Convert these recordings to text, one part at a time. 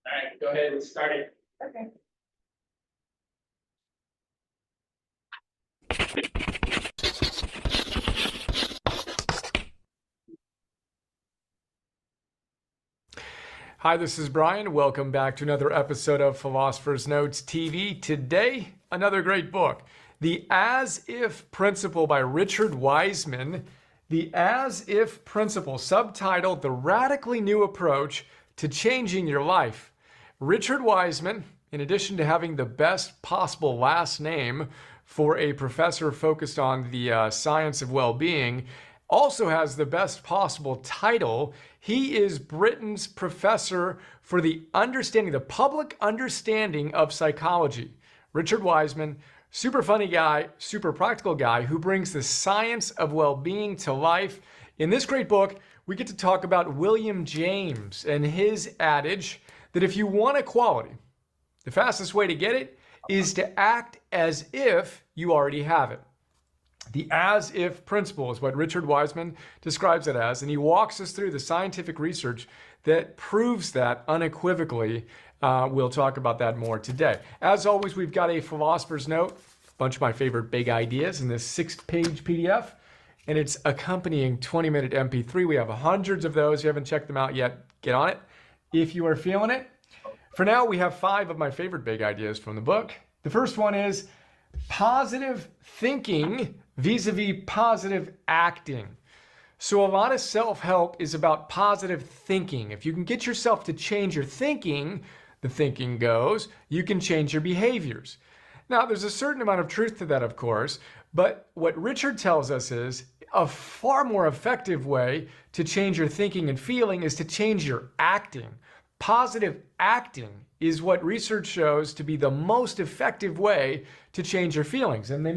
All right, go ahead and start it. Okay. Hi, this is Brian. Welcome back to another episode of Philosopher's Notes TV. Today, another great book, The As-If Principle by Richard Wiseman. The As-If Principle, subtitled The Radically New Approach to Changing Your Life. Richard Wiseman, in addition to having the best possible last name for a professor focused on the science of well-being, also has the best possible title. He is Britain's professor for the public understanding of psychology. Richard Wiseman, super funny guy, super practical guy who brings the science of well-being to life. In this great book, we get to talk about William James and his adage that if you want equality, the fastest way to get it is to act as if you already have it. The as-if principle is what Richard Wiseman describes it as, and he walks us through the scientific research that proves that unequivocally. We'll talk about that more today. As always, we've got a philosopher's note, a bunch of my favorite big ideas in this 6-page PDF, and its accompanying 20-minute MP3. We have hundreds of those. If you haven't checked them out yet, get on it if you are feeling it. For now, we have 5 of my favorite big ideas from the book. The first one is positive thinking vis-a-vis positive acting. So a lot of self-help is about positive thinking. If you can get yourself to change your thinking, the thinking goes, you can change your behaviors. Now, there's a certain amount of truth to that, of course, but what Richard tells us is a far more effective way to change your thinking and feeling is to change your acting. Positive acting is what research shows to be the most effective way to change your feelings. And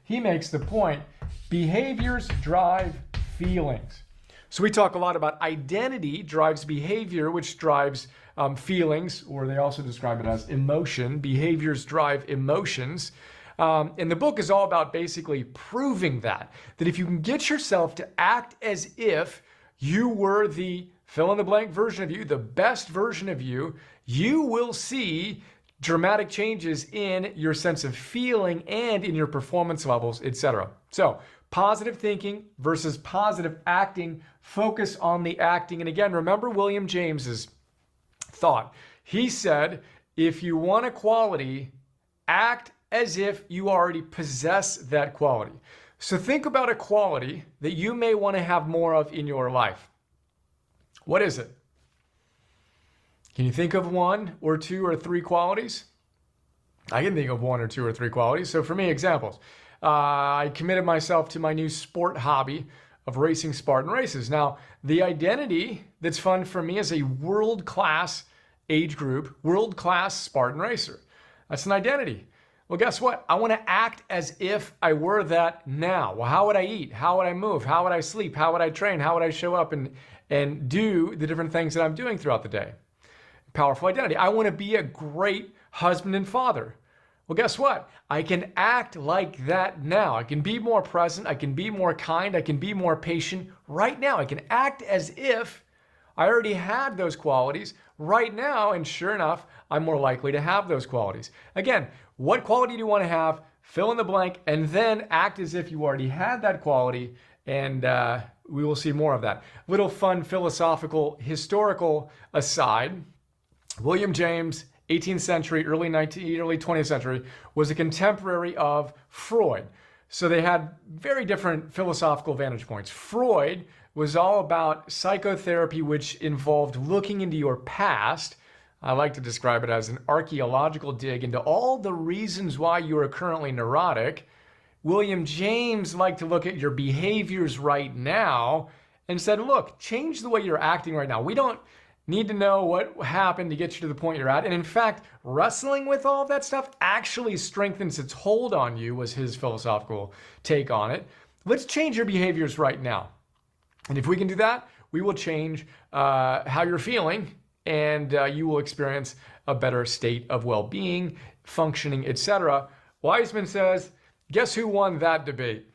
he makes the point, behaviors drive feelings. So we talk a lot about identity drives behavior, which drives feelings, or they also describe it as emotion. Behaviors drive emotions. And the book is all about basically proving that if you can get yourself to act as if you were the fill-in-the-blank version of you, the best version of you, you will see dramatic changes in your sense of feeling and in your performance levels, etc. So, positive thinking versus positive acting. Focus on the acting. And again, remember William James's thought. He said, if you want equality, act as if you already possess that quality. So think about a quality that you may want to have more of in your life. What is it? Can you think of 1 or 2 or 3 qualities? I can think of 1 or 2 or 3 qualities. So for me, examples. I committed myself to my new sport hobby of racing Spartan races. Now, the identity that's fun for me is a world-class age group, world-class Spartan racer. That's an identity. Well, guess what? I want to act as if I were that now. Well, how would I eat? How would I move? How would I sleep? How would I train? How would I show up and do the different things that I'm doing throughout the day? Powerful identity. I want to be a great husband and father. Well, guess what? I can act like that now. I can be more present. I can be more kind. I can be more patient right now. I can act as if I already had those qualities right now, and sure enough, I'm more likely to have those qualities. Again, what quality do you want to have? Fill in the blank, and then act as if you already had that quality, and we will see more of that. Little fun philosophical, historical aside, William James, 18th century, early 20th century, was a contemporary of Freud. So they had very different philosophical vantage points. Freud was all about psychotherapy, which involved looking into your past. I like to describe it as an archaeological dig into all the reasons why you are currently neurotic. William James liked to look at your behaviors right now and said, look, change the way you're acting right now. We don't need to know what happened to get you to the point you're at. And in fact, wrestling with all of that stuff actually strengthens its hold on you, was his philosophical take on it. Let's change your behaviors right now. And if we can do that, we will change how you're feeling, and you will experience a better state of well-being, functioning, etc. Wiseman says, guess who won that debate?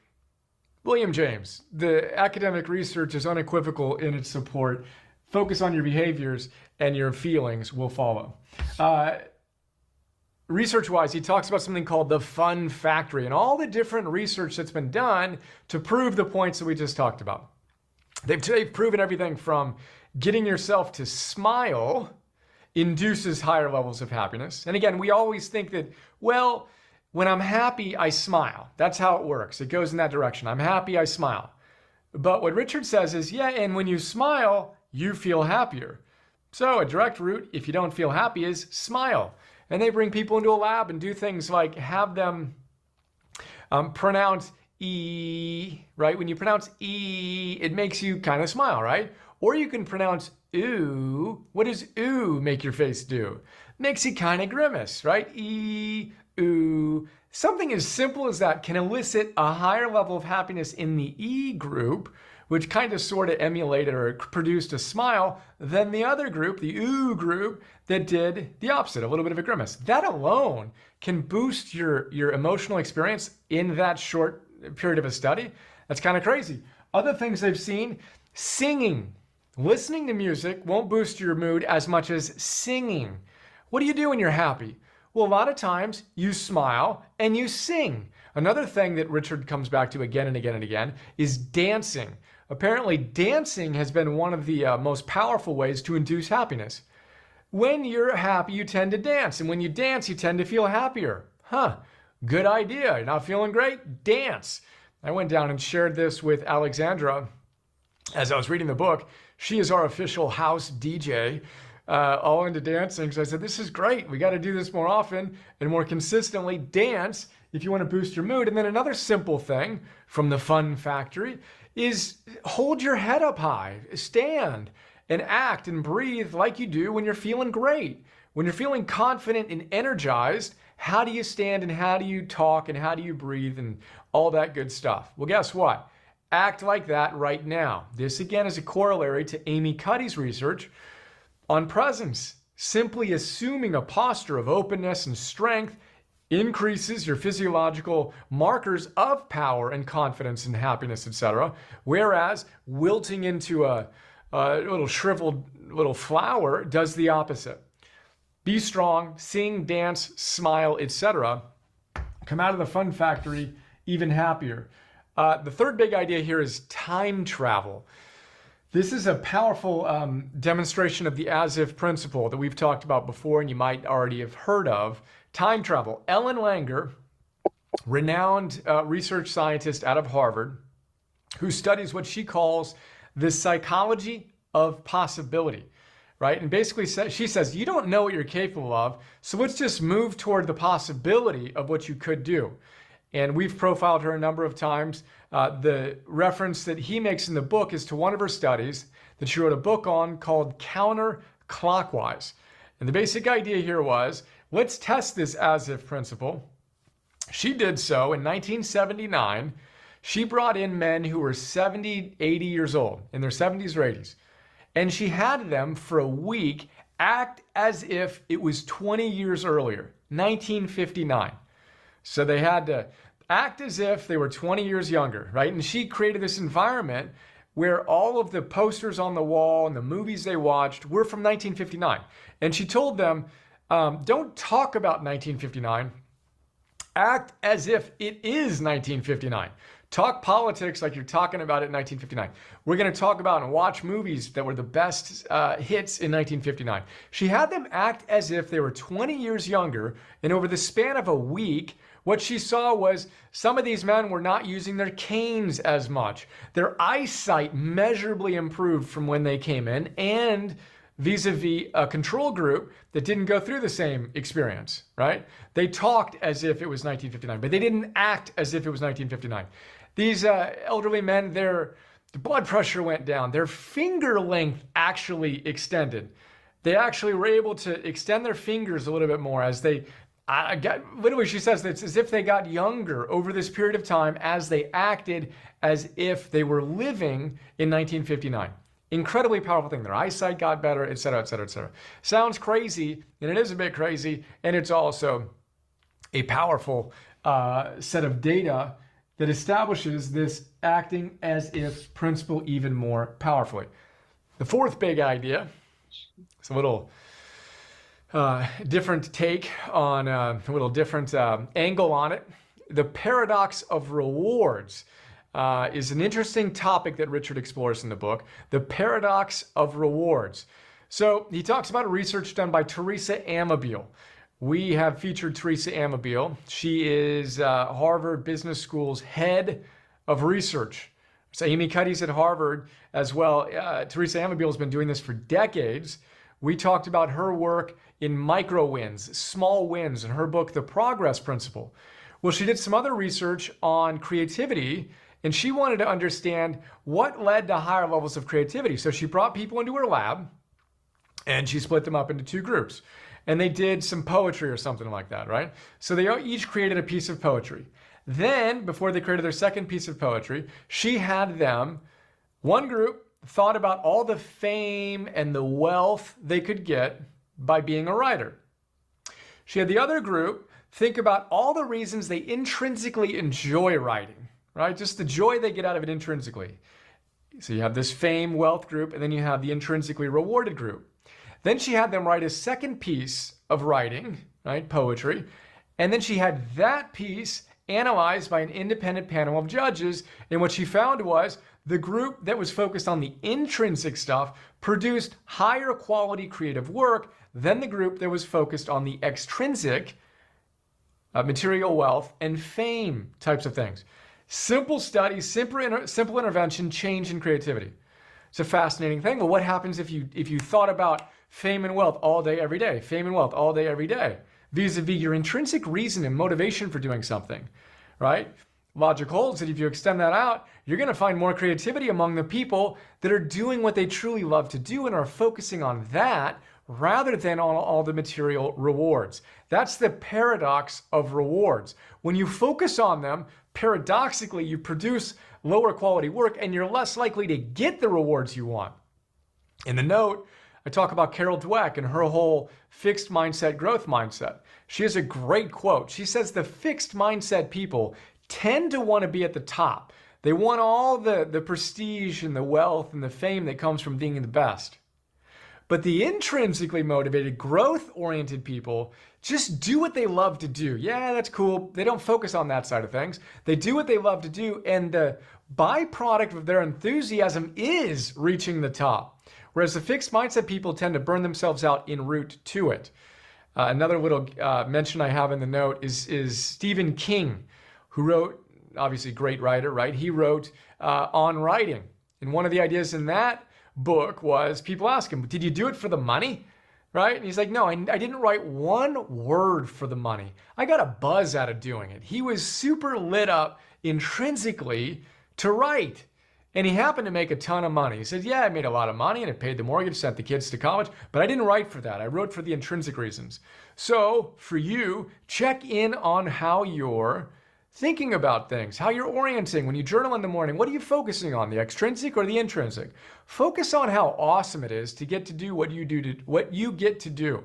William James. The academic research is unequivocal in its support. Focus on your behaviors and your feelings will follow. Research-wise, he talks about something called the fun factory and all the different research that's been done to prove the points that we just talked about. They've proven everything from getting yourself to smile induces higher levels of happiness. And again, we always think that, well, when I'm happy, I smile. That's how it works. It goes in that direction. I'm happy, I smile. But what Richard says is, yeah, and when you smile, you feel happier. So a direct route, if you don't feel happy, is smile. And they bring people into a lab and do things like have them pronounce E, right? When you pronounce E, it makes you kind of smile, right? Or you can pronounce ooh. What does ooh make your face do? Makes you kind of grimace, right? E, ooh. Something as simple as that can elicit a higher level of happiness in the E group, which kind of sort of emulated or produced a smile, than the other group, the ooh group, that did the opposite, a little bit of a grimace. That alone can boost your emotional experience in that short period of a study. That's kind of crazy. Other things they've seen, singing. Listening to music won't boost your mood as much as singing. What do you do when you're happy? Well, a lot of times you smile and you sing. Another thing that Richard comes back to again and again and again is dancing. Apparently, dancing has been one of the most powerful ways to induce happiness. When you're happy, you tend to dance. And when you dance, you tend to feel happier. Good idea. You're not feeling great? Dance. I went down and shared this with Alexandra as I was reading the book. She is our official house DJ, all into dancing. So I said, this is great. We got to do this more often and more consistently. Dance if you want to boost your mood. And then another simple thing from the fun factory is hold your head up high, stand and act and breathe like you do when you're feeling great. When you're feeling confident and energized, how do you stand and how do you talk and how do you breathe and all that good stuff? Well, guess what? Act like that right now. This again is a corollary to Amy Cuddy's research on presence. Simply assuming a posture of openness and strength increases your physiological markers of power and confidence and happiness, etc. Whereas wilting into a little shriveled little flower does the opposite. Be strong, sing, dance, smile, etc. Come out of the fun factory even happier. The third big idea here is time travel. This is a powerful demonstration of the as-if principle that we've talked about before and you might already have heard of. Time travel. Ellen Langer, renowned research scientist out of Harvard, who studies what she calls the psychology of possibility, right? And basically she says, you don't know what you're capable of, so let's just move toward the possibility of what you could do. And we've profiled her a number of times. The reference that he makes in the book is to one of her studies that she wrote a book on called Counterclockwise. And the basic idea here was, let's test this as-if principle. She did so in 1979. She brought in men who were 70, 80 years old, in their 70s or 80s. And she had them for a week act as if it was 20 years earlier, 1959. So they had to act as if they were 20 years younger, right? And she created this environment where all of the posters on the wall and the movies they watched were from 1959. And she told them, don't talk about 1959. Act as if it is 1959. Talk politics like you're talking about it in 1959. We're going to talk about and watch movies that were the best hits in 1959. She had them act as if they were 20 years younger, and over the span of a week, what she saw was some of these men were not using their canes as much. Their eyesight measurably improved from when they came in, and vis-a-vis a control group that didn't go through the same experience, right? They talked as if it was 1959, but they didn't act as if it was 1959. These elderly men, their blood pressure went down. Their finger length actually extended. They actually were able to extend their fingers a little bit more as they literally, she says it's as if they got younger over this period of time as they acted as if they were living in 1959. Incredibly powerful thing. Their eyesight got better, et cetera, et cetera, et cetera. Sounds crazy, and it is a bit crazy, and it's also a powerful set of data that establishes this acting as if principle even more powerfully. The fourth big idea, it's a little different take on a little different angle on it. The paradox of rewards is an interesting topic that Richard explores in the book. The paradox of rewards. So he talks about research done by Teresa Amabile. We have featured Teresa Amabile. She is Harvard Business School's head of research. So Amy Cuddy's at Harvard as well. Teresa Amabile has been doing this for decades. We talked about her work in micro wins, small wins, in her book, The Progress Principle. Well, she did some other research on creativity, and she wanted to understand what led to higher levels of creativity. So she brought people into her lab, and she split them up into two groups. And they did some poetry or something like that, right? So they each created a piece of poetry. Then, before they created their second piece of poetry, she had them, one group thought about all the fame and the wealth they could get by being a writer. She had the other group think about all the reasons they intrinsically enjoy writing, right? Just the joy they get out of it intrinsically. So you have this fame, wealth group, and then you have the intrinsically rewarded group. Then she had them write a second piece of writing, right, poetry, and then she had that piece analyzed by an independent panel of judges, and what she found was the group that was focused on the intrinsic stuff produced higher quality creative work than the group that was focused on the extrinsic material wealth and fame types of things. Simple study, simple intervention, change in creativity. It's a fascinating thing. Well, what happens if you thought about fame and wealth all day, every day? Fame and wealth all day, every day, vis-a-vis your intrinsic reason and motivation for doing something, right? Logic holds that if you extend that out, you're going to find more creativity among the people that are doing what they truly love to do and are focusing on that rather than on all the material rewards. That's the paradox of rewards. When you focus on them, paradoxically, you produce lower quality work and you're less likely to get the rewards you want. In the note, I talk about Carol Dweck and her whole fixed mindset, growth mindset. She has a great quote. She says the fixed mindset people tend to want to be at the top. They want all the prestige and the wealth and the fame that comes from being the best. But the intrinsically motivated, growth-oriented people just do what they love to do. Yeah, that's cool. They don't focus on that side of things. They do what they love to do, and the byproduct of their enthusiasm is reaching the top. Whereas the fixed mindset people tend to burn themselves out en route to it. Another little mention I have in the note is Stephen King, who wrote, obviously great writer, right? He wrote on writing. And one of the ideas in that book was people ask him, did you do it for the money? Right? And he's like, no, I didn't write one word for the money. I got a buzz out of doing it. He was super lit up intrinsically to write. And he happened to make a ton of money. He said, yeah, I made a lot of money and it paid the mortgage, sent the kids to college, but I didn't write for that. I wrote for the intrinsic reasons. So for you, check in on how you're thinking about things, how you're orienting when you journal in the morning. What are you focusing on, the extrinsic or the intrinsic? Focus on how awesome it is to get to do what you get to do.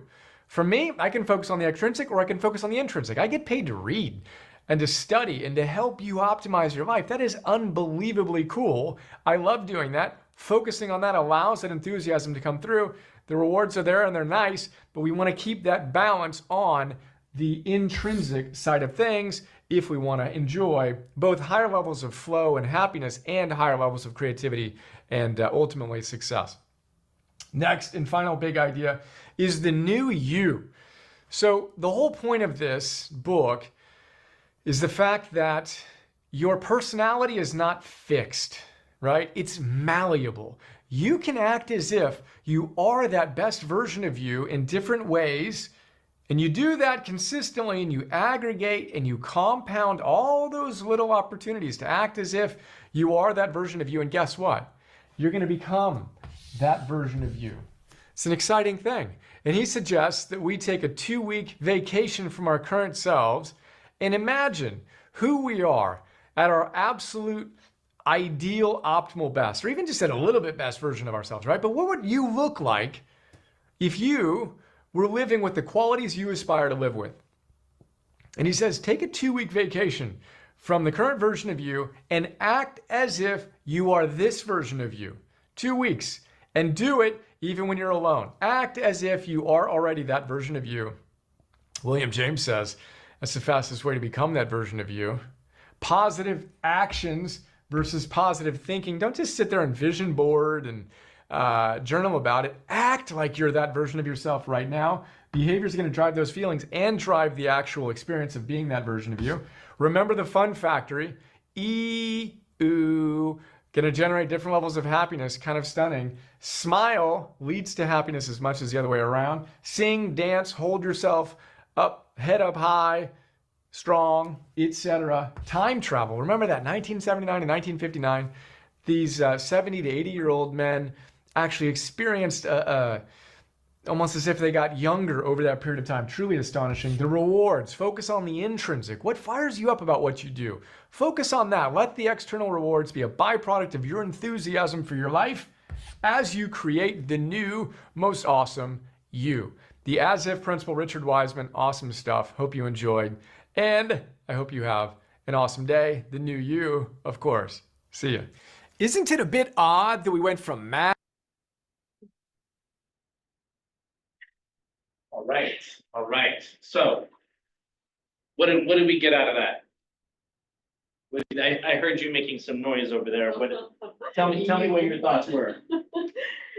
For me, I can focus on the extrinsic or I can focus on the intrinsic. I get paid to read. and to study and to help you optimize your life. That is unbelievably cool. I love doing that. Focusing on that allows that enthusiasm to come through. The rewards are there and they're nice, but we want to keep that balance on the intrinsic side of things if we want to enjoy both higher levels of flow and happiness and higher levels of creativity and ultimately success. Next and final big idea is the new you. So the whole point of this book is the fact that your personality is not fixed, right? It's malleable. You can act as if you are that best version of you in different ways, and you do that consistently, and you aggregate and you compound all those little opportunities to act as if you are that version of you. And guess what? You're going to become that version of you. It's an exciting thing. And he suggests that we take a 2-week vacation from our current selves and imagine who we are at our absolute ideal, optimal best, or even just at a little bit best version of ourselves, right? But what would you look like if you were living with the qualities you aspire to live with? And he says, take a 2-week vacation from the current version of you and act as if you are this version of you. 2 weeks. And do it even when you're alone. Act as if you are already that version of you. William James says, that's the fastest way to become that version of you. Positive actions versus positive thinking. Don't just sit there and vision board and journal about it. Act like you're that version of yourself right now. Behavior is going to drive those feelings and drive the actual experience of being that version of you. Remember the fun factory. Going to generate different levels of happiness. Kind of stunning. Smile leads to happiness as much as the other way around. Sing, dance, hold yourself up, head up high, strong, etc. Time travel. Remember that 1979 and 1959, these 70 to 80-year-old men actually experienced almost as if they got younger over that period of time. Truly astonishing. The rewards. Focus on the intrinsic. What fires you up about what you do? Focus on that. Let the external rewards be a byproduct of your enthusiasm for your life as you create the new, most awesome you. The As If Principle, Richard Wiseman. Awesome stuff. Hope you enjoyed. And I hope you have an awesome day. The new you, of course. See ya. Isn't it a bit odd that we went from math? All right. So, what did we get out of that? I heard you making some noise over there. Tell me what your thoughts were.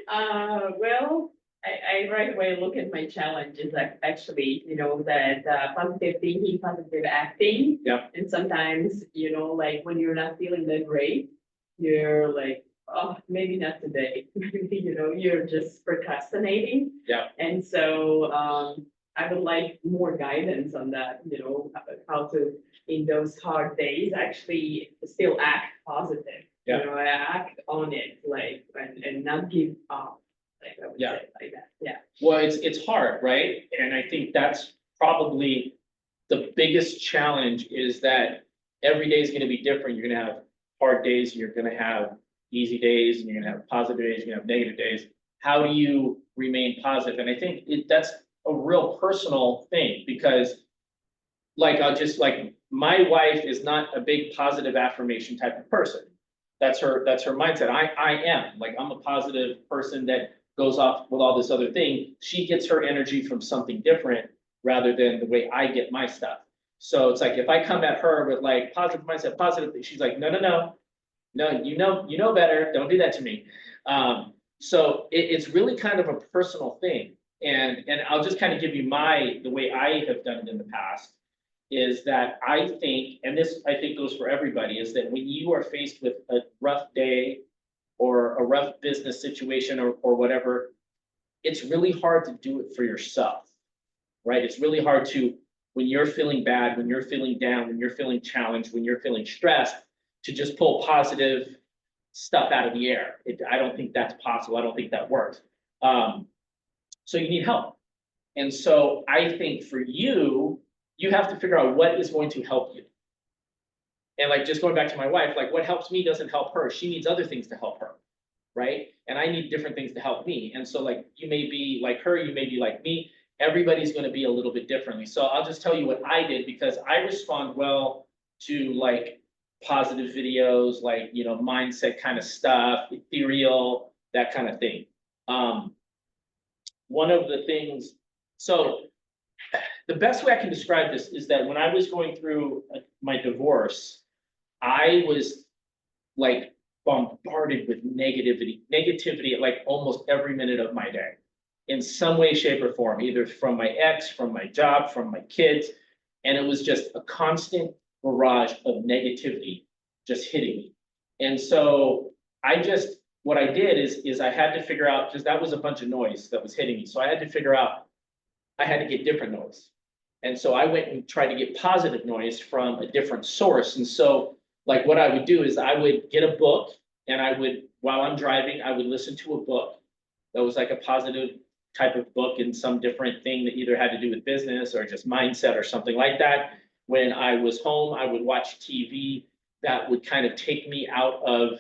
Well, I right away look at my challenges actually, that positive thinking, positive acting. Yeah. And sometimes, like when you're not feeling that great, you're like, oh, maybe not today. You're just procrastinating. Yeah. And so I would like more guidance on that, how to, in those hard days, actually still act positive. Yeah. I act on it, like, and not give up. Like I would say like that. Yeah. Well, it's hard, right? And I think that's probably the biggest challenge is that every day is going to be different. You're going to have hard days, you're going to have easy days, and you're going to have positive days, you're going to have negative days. How do you remain positive? And I think that's a real personal thing because my wife is not a big positive affirmation type of person. That's her mindset. I am I'm a positive person that goes off with all this other thing. She gets her energy from something different rather than the way I get my stuff. So it's like if I come at her with like positive mindset, positive, she's like, no, you know better. Don't do that to me. So it's really kind of a personal thing. And I'll just kind of give you the way I have done it in the past is that I think, and this I think goes for everybody, is that when you are faced with a rough day or a rough business situation or whatever, it's really hard to do it for yourself, right? It's really hard to, when you're feeling bad, when you're feeling down, when you're feeling challenged, when you're feeling stressed, to just pull positive stuff out of the air. I don't think that's possible. I don't think that works. So you need help. And so I think for you, you have to figure out what is going to help you. And like just going back to my wife, like what helps me doesn't help her. She needs other things to help her, right? And I need different things to help me. And so like you may be like her, you may be like me. everybody's gonna be a little bit differently. So I'll just tell you what I did, because I respond well to like positive videos, like, you know, mindset kind of stuff, ethereal, that kind of thing. One of the things, so the best way I can describe this is that when I was going through my divorce, I was like bombarded with negativity at like almost every minute of my day in some way, shape, or form, either from my ex, from my job, from my kids. And it was just a constant barrage of negativity just hitting me. And so what I did is I had to figure out, because that was a bunch of noise that was hitting me. So I had to figure out, I had to get different noise. And so I went and tried to get positive noise from a different source. And so like what I would do is I would get a book, and I would, while I'm driving, I would listen to a book that was like a positive type of book in some different thing that either had to do with business or just mindset or something like that. When I was home, I would watch TV that would kind of take me out of,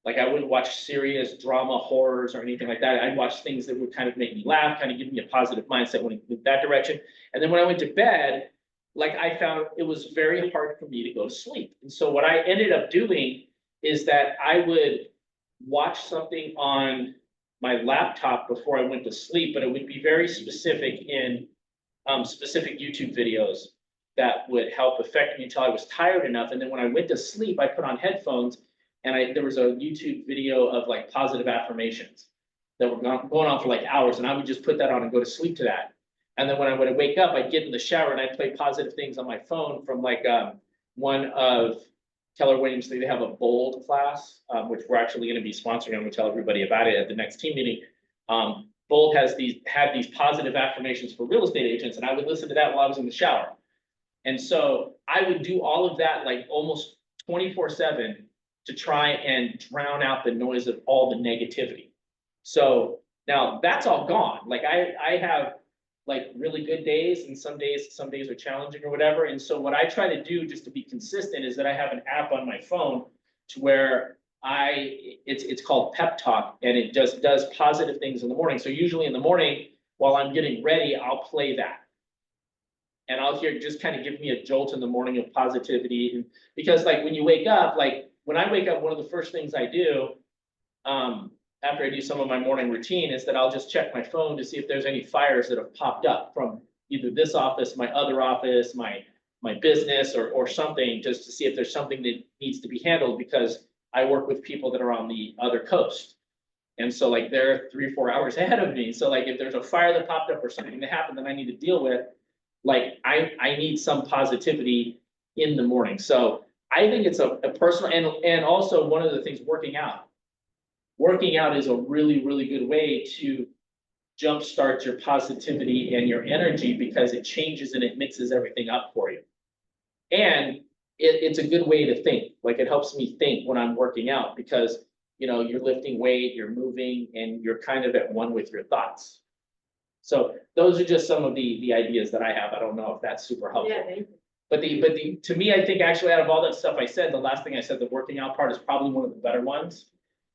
like, I wouldn't watch serious drama, horrors, or anything like that. I'd watch things that would kind of make me laugh, kind of give me a positive mindset when it went that direction. And then when I went to bed, like, I found it was very hard for me to go to sleep. And so what I ended up doing is that I would watch something on my laptop before I went to sleep, but it would be very specific in specific YouTube videos that would help affect me until I was tired enough. And then when I went to sleep, I put on headphones, and there was a YouTube video of like positive affirmations that were going on for like hours, and I would just put that on and go to sleep to that. And then when I would wake up, I'd get in the shower and I'd play positive things on my phone from like one of Keller Williams. They have a bold class, which we're actually going to be sponsoring. I'm going to tell everybody about it at the next team meeting. Bold had these positive affirmations for real estate agents, and I would listen to that while I was in the shower. And so I would do all of that like almost 24/7 to try and drown out the noise of all the negativity. So now that's all gone. Like I have like really good days, and some days are challenging or whatever. And so what I try to do just to be consistent is that I have an app on my phone to where it's called Pep Talk, and it just does positive things in the morning. So usually in the morning while I'm getting ready, I'll play that. And I'll hear, just kind of give me a jolt in the morning of positivity. And because like when you wake up, like when I wake up, one of the first things I do, after I do some of my morning routine, is that I'll just check my phone to see if there's any fires that have popped up from either this office, my other office, my business, or something, just to see if there's something that needs to be handled, because I work with people that are on the other coast. And so like they're 3 or 4 hours ahead of me. So like if there's a fire that popped up or something that happened that I need to deal with, like I need some positivity in the morning. So I think it's a personal, and also one of the things, working out. Working out is a really, really good way to jumpstart your positivity and your energy, because it changes and it mixes everything up for you. And it's a good way to think. Like, it helps me think when I'm working out, because, you know, you're lifting weight, you're moving, and you're kind of at one with your thoughts. So those are just some of the ideas that I have. I don't know if that's super helpful. Yeah, thank you. But to me, I think actually out of all that stuff I said, the last thing I said, the working out part, is probably one of the better ones,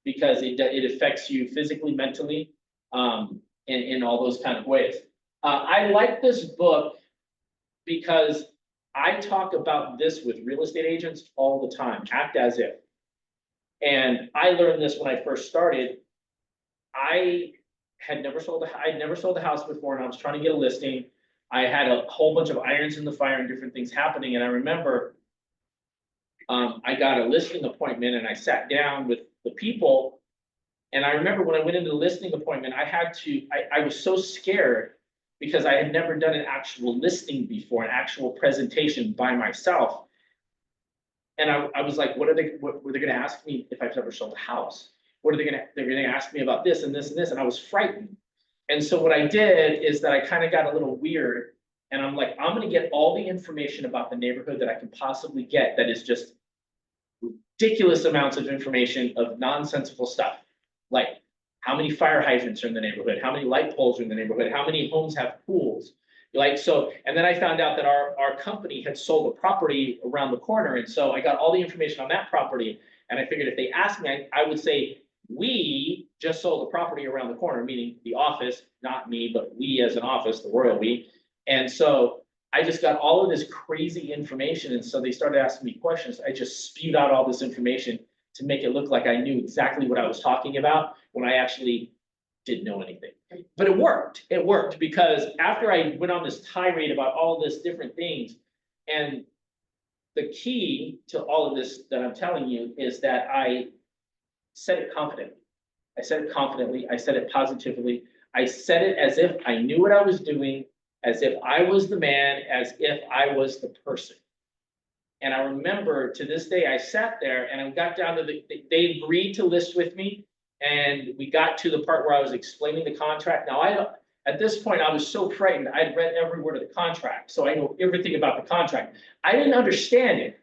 because it affects you physically, mentally, in all those kind of ways. I like this book because I talk about this with real estate agents all the time, act as if. And I learned this when I first started. I'd never sold a house before, and I was trying to get a listing. I had a whole bunch of irons in the fire and different things happening. And I remember I got a listing appointment, and I sat down with the people. And I remember when I went into the listing appointment, I was so scared, because I had never done an actual listing before, an actual presentation by myself. And I was like, were they going to ask me if I've ever sold a house? They're going to ask me about this and this and this. And I was frightened. And so what I did is that I kind of got a little weird, and I'm like, I'm going to get all the information about the neighborhood that I can possibly get, that is just ridiculous amounts of information of nonsensical stuff. Like, how many fire hydrants are in the neighborhood? How many light poles are in the neighborhood? How many homes have pools? Like, so, and then I found out that our company had sold a property around the corner. And so I got all the information on that property. And I figured if they asked me, I would say, we just sold a property around the corner, meaning the office, not me, but we as an office, the royal we. And so I just got all of this crazy information. And so they started asking me questions. I just spewed out all this information to make it look like I knew exactly what I was talking about when I actually didn't know anything. But it worked. It worked because after I went on this tirade about all this different things, and the key to all of this that I'm telling you is that I said it confidently. I said it confidently. I said it positively. I said it as if I knew what I was doing, as if I was the man, as if I was the person. And I remember to this day, I sat there and I got down to they agreed to list with me. And we got to the part where I was explaining the contract. Now, at this point, I was so frightened. I'd read every word of the contract. So I know everything about the contract. I didn't understand it.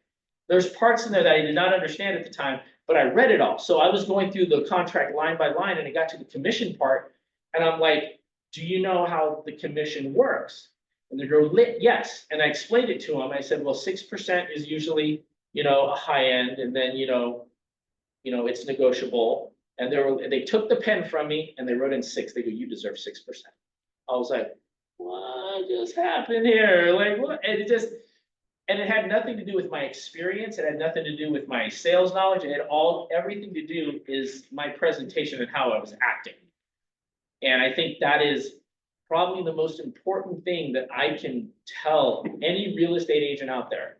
There's parts in there that I did not understand at the time, but I read it all. So I was going through the contract line by line and it got to the commission part. And I'm like, do you know how the commission works? And they go, yes. And I explained it to them. I said, well, 6% is usually, a high end, and then, it's negotiable. And they took the pen from me and they wrote in 6. They go, you deserve 6%. I was like, what just happened here? Like, what? And it had nothing to do with my experience. It had nothing to do with my sales knowledge. It had everything to do is my presentation and how I was acting. And I think that is probably the most important thing that I can tell any real estate agent out there.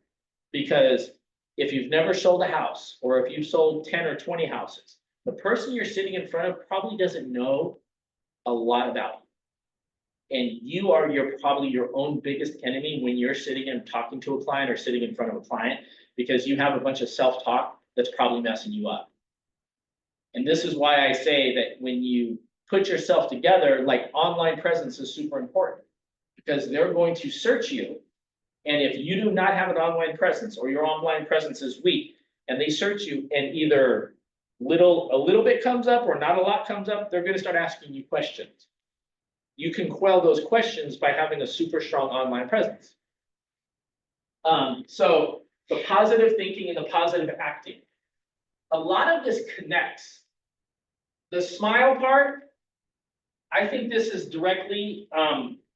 Because if you've never sold a house, or if you've sold 10 or 20 houses, the person you're sitting in front of probably doesn't know a lot about you. And you are probably your own biggest enemy when you're sitting and talking to a client or sitting in front of a client, because you have a bunch of self-talk that's probably messing you up. And this is why I say that when you put yourself together, like, online presence is super important, because they're going to search you. And if you do not have an online presence, or your online presence is weak, and they search you and either a little bit comes up or not a lot comes up, they're going to start asking you questions. You can quell those questions by having a super strong online presence. So the positive thinking and the positive acting, a lot of this connects. The smile part, I think this is directly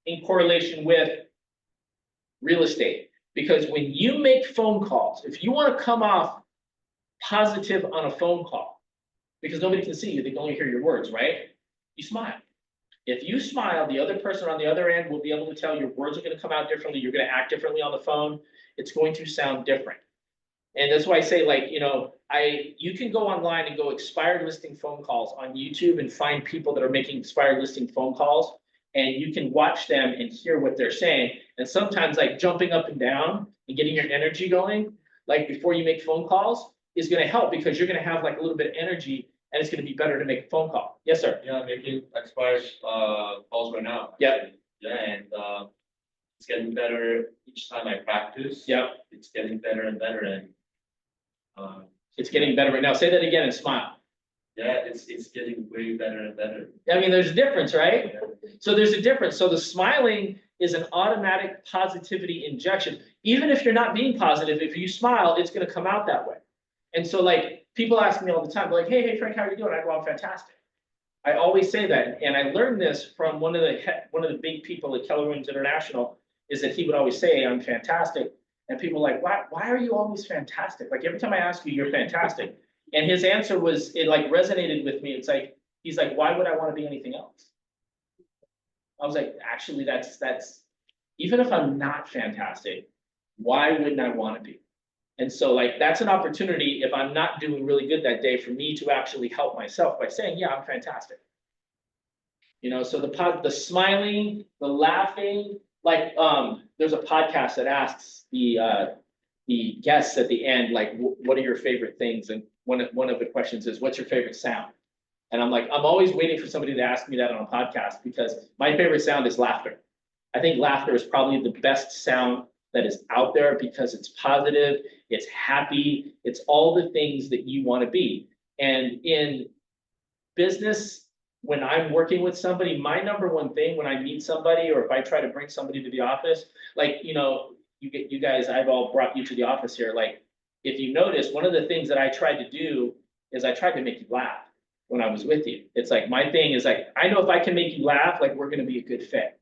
in correlation with real estate, because when you make phone calls, if you want to come off positive on a phone call, because nobody can see you, they can only hear your words, right? You smile. If you smile, the other person on the other end will be able to tell your words are going to come out differently. You're going to act differently on the phone. It's going to sound different. And that's why I say, like, you can go online and go expired listing phone calls on YouTube and find people that are making expired listing phone calls. And you can watch them and hear what they're saying. And sometimes, like, jumping up and down and getting your energy going, like, before you make phone calls, is going to help, because you're going to have like a little bit of energy, and it's going to be better to make a phone call. Yes, sir. Yeah, making expired calls right now. Yep. Yeah, and it's getting better each time I practice. Yep. It's getting better and better, and It's getting better right now. Say that again and smile. yeah, it's getting way better and better. I mean, there's a difference, right? Yeah. So there's a difference. So the smiling is an automatic positivity injection. Even if you're not being positive, if you smile, it's going to come out that way. And so, like, people ask me all the time, like, hey, Frank, how are you doing? I go, I'm fantastic. I always say that. And I learned this from one of the big people at Keller Williams International, is that he would always say, I'm fantastic. And people are like, why are you always fantastic? Like, every time I ask you, you're fantastic. And his answer was, it like resonated with me. It's like, he's like, why would I want to be anything else? I was like, actually, that's even if I'm not fantastic, why wouldn't I want to be? And so, like, that's an opportunity, if I'm not doing really good that day, for me to actually help myself by saying, yeah, I'm fantastic. So the smiling, the laughing, like, there's a podcast that asks the guests at the end, like, what are your favorite things? And one of the questions is, what's your favorite sound? And I'm like, I'm always waiting for somebody to ask me that on a podcast, because my favorite sound is laughter. I think laughter is probably the best sound that is out there, because it's positive, it's happy, it's all the things that you want to be. And in business, when I'm working with somebody, my number one thing when I meet somebody, or if I try to bring somebody to the office, like, you guys, I've all brought you to the office here. Like, if you notice, one of the things that I tried to do is I tried to make you laugh. when I was with you. It's like, my thing is like, I know if I can make you laugh, like, we're gonna be a good fit.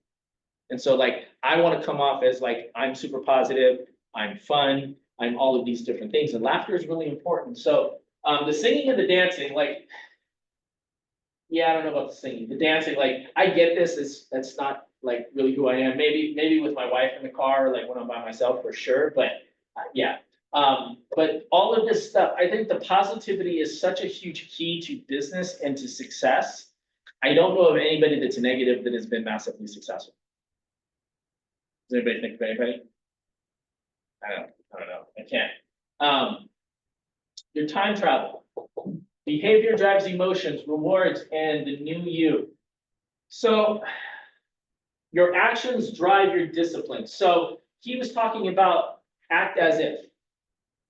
And so like, I wanna come off as like, I'm super positive, I'm fun, I'm all of these different things, and laughter is really important. So, the singing and the dancing, like, yeah, I don't know about the singing, the dancing, like, I get this, that's not like really who I am. Maybe with my wife in the car, like when I'm by myself for sure, but, yeah. But all of this stuff, I think the positivity is such a huge key to business and to success. I don't know of anybody that's negative that has been massively successful. Does anybody think of anybody? I don't know, I can't. Your time travel. Behavior drives emotions, rewards, and the new you. So your actions drive your discipline. So he was talking about act as if.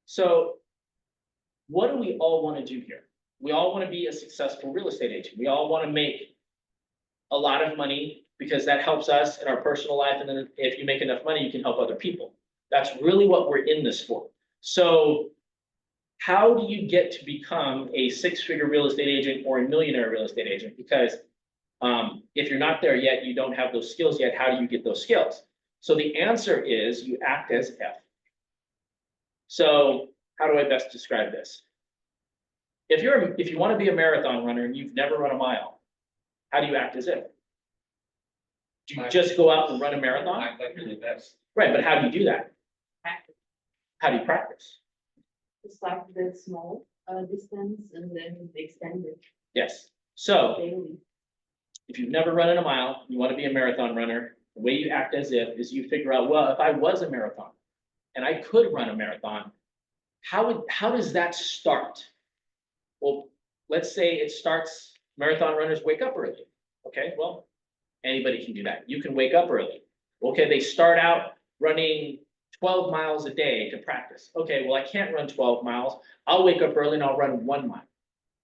So what do we all want to do here? We all want to be a successful real estate agent. We all want to make a lot of money because that helps us in our personal life. And then if you make enough money, you can help other people. That's really what we're in this for. So how do you get to become a six-figure real estate agent or a millionaire real estate agent? Because if you're not there yet, you don't have those skills yet, how do you get those skills? So the answer is you act as if. So how do I best describe this? If you want to be a marathon runner and you've never run a mile, how do you act as if? Do you just go out and run a marathon? Act like you're the best. Right, but how do you do that? Practice. How do you practice? Start with a small distance and then extend it Yes. So daily. if you've never run in a mile, you want to be a marathon runner, the way you act as if is you figure out, well, if I was a marathon and I could run a marathon, how does that start? Well, let's say it starts, marathon runners wake up early. Okay, well, anybody can do that. You can wake up early. Okay, they start out running 12 miles a day to practice. Okay, well, I can't run 12 miles. I'll wake up early and I'll run 1 mile.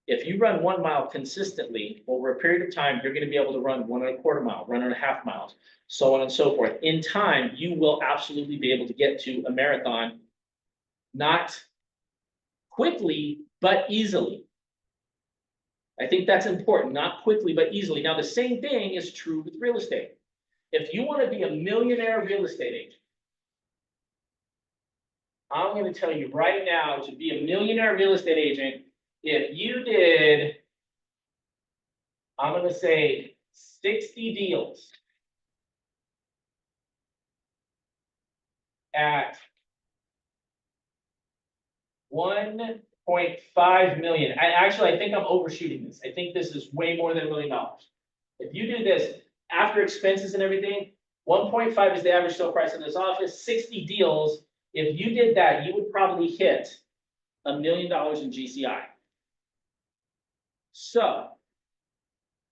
If you run 1 mile consistently over a period of time, you're going to be able to run 1.25 miles, 1.5 miles, so on and so forth. In time, you will absolutely be able to get to a marathon, not quickly, but easily. I think that's important, not quickly, but easily. Now, the same thing is true with real estate. If you want to be a millionaire real estate agent, I'm going to tell you right now, to be a millionaire real estate agent, if you did, I'm going to say 60 deals at 1.5 million. I think I'm overshooting this. I think this is way more than $1 million. If you do this after expenses and everything, 1.5 is the average sale price in this office, 60 deals. If you did that, you would probably hit $1 million in GCI. So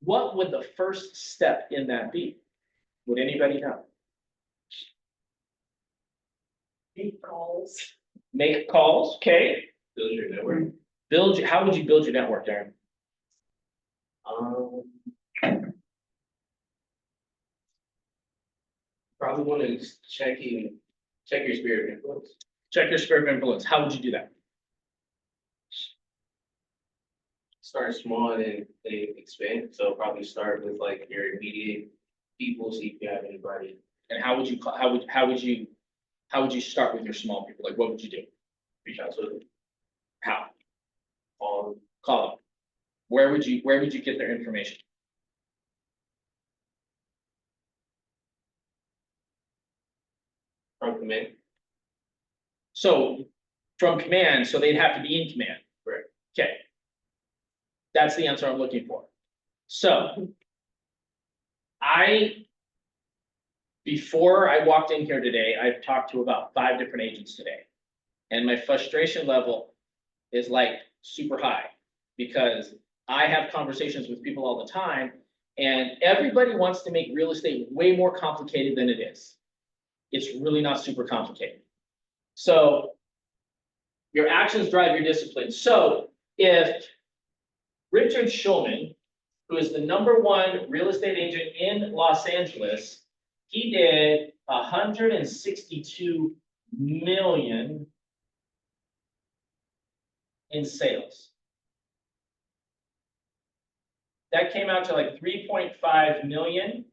what would the first step in that be? Would anybody know? Make calls. Make calls, okay? Build your network. How would you build your network, Darren? Probably want to check your sphere of influence. Check your sphere of influence. How would you do that? Start small and then they expand. So probably start with like your immediate people, see if you have anybody. And how would you start with your small people? Like, what would you do? Reach out to them. How? All Call them. Where would you get their information? from command. So from command, so they'd have to be in command. Right. Okay. That's the answer I'm looking for. So before I walked in here today, I've talked to about 5 different agents today. And my frustration level is like super high because I have conversations with people all the time and everybody wants to make real estate way more complicated than it is. It's really not super complicated. So your actions drive your discipline. So if Richard Schulman, who is the #1 real estate agent in Los Angeles, he did 162 million in sales. that came out to like 3.5 million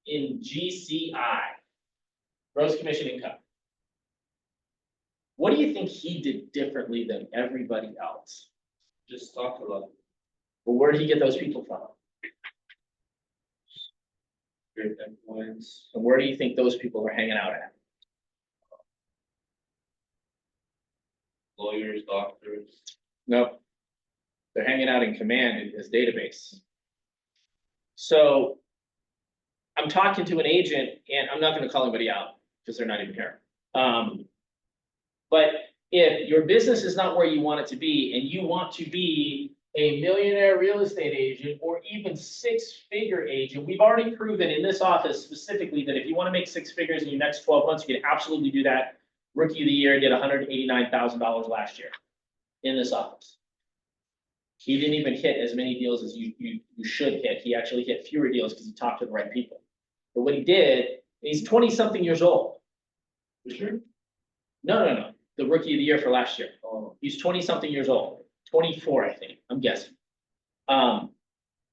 in GCI, gross commission income. What do you think he did differently than everybody else? Just talk a lot. Well, where did he get those people from? Great influence. And where do you think those people are hanging out at? Lawyers, doctors. Nope. They're hanging out in command in his database. So I'm talking to an agent, and I'm not gonna call anybody out because they're not even here. But if your business is not where you want it to be, and you want to be a millionaire real estate agent or even six-figure agent, we've already proven in this office specifically that if you want to make six figures in your next 12 months, you can absolutely do that. Rookie of the year did $189,000 last year in this office. He didn't even hit as many deals as you should hit. He actually hit fewer deals because he talked to the right people. But what he did, he's 20-something years old. For sure. No. The rookie of the year for last year. He's 20-something years old. 24, I think, I'm guessing.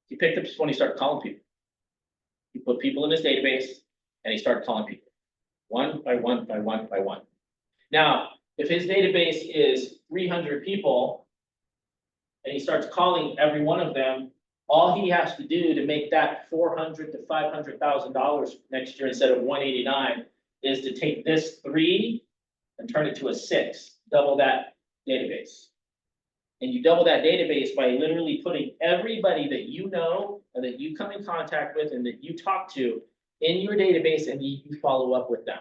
He picked up his phone, he started calling people. He put people in his database and he started calling people. One by one by one by one. Now, if his database is 300 people and he starts calling every one of them, all he has to do to make that $400,000 to $500,000 next year instead of 189 is to take this 3 and turn it to a 6, double that database. And you double that database by literally putting everybody that you know and that you come in contact with and that you talk to in your database, and you follow up with them.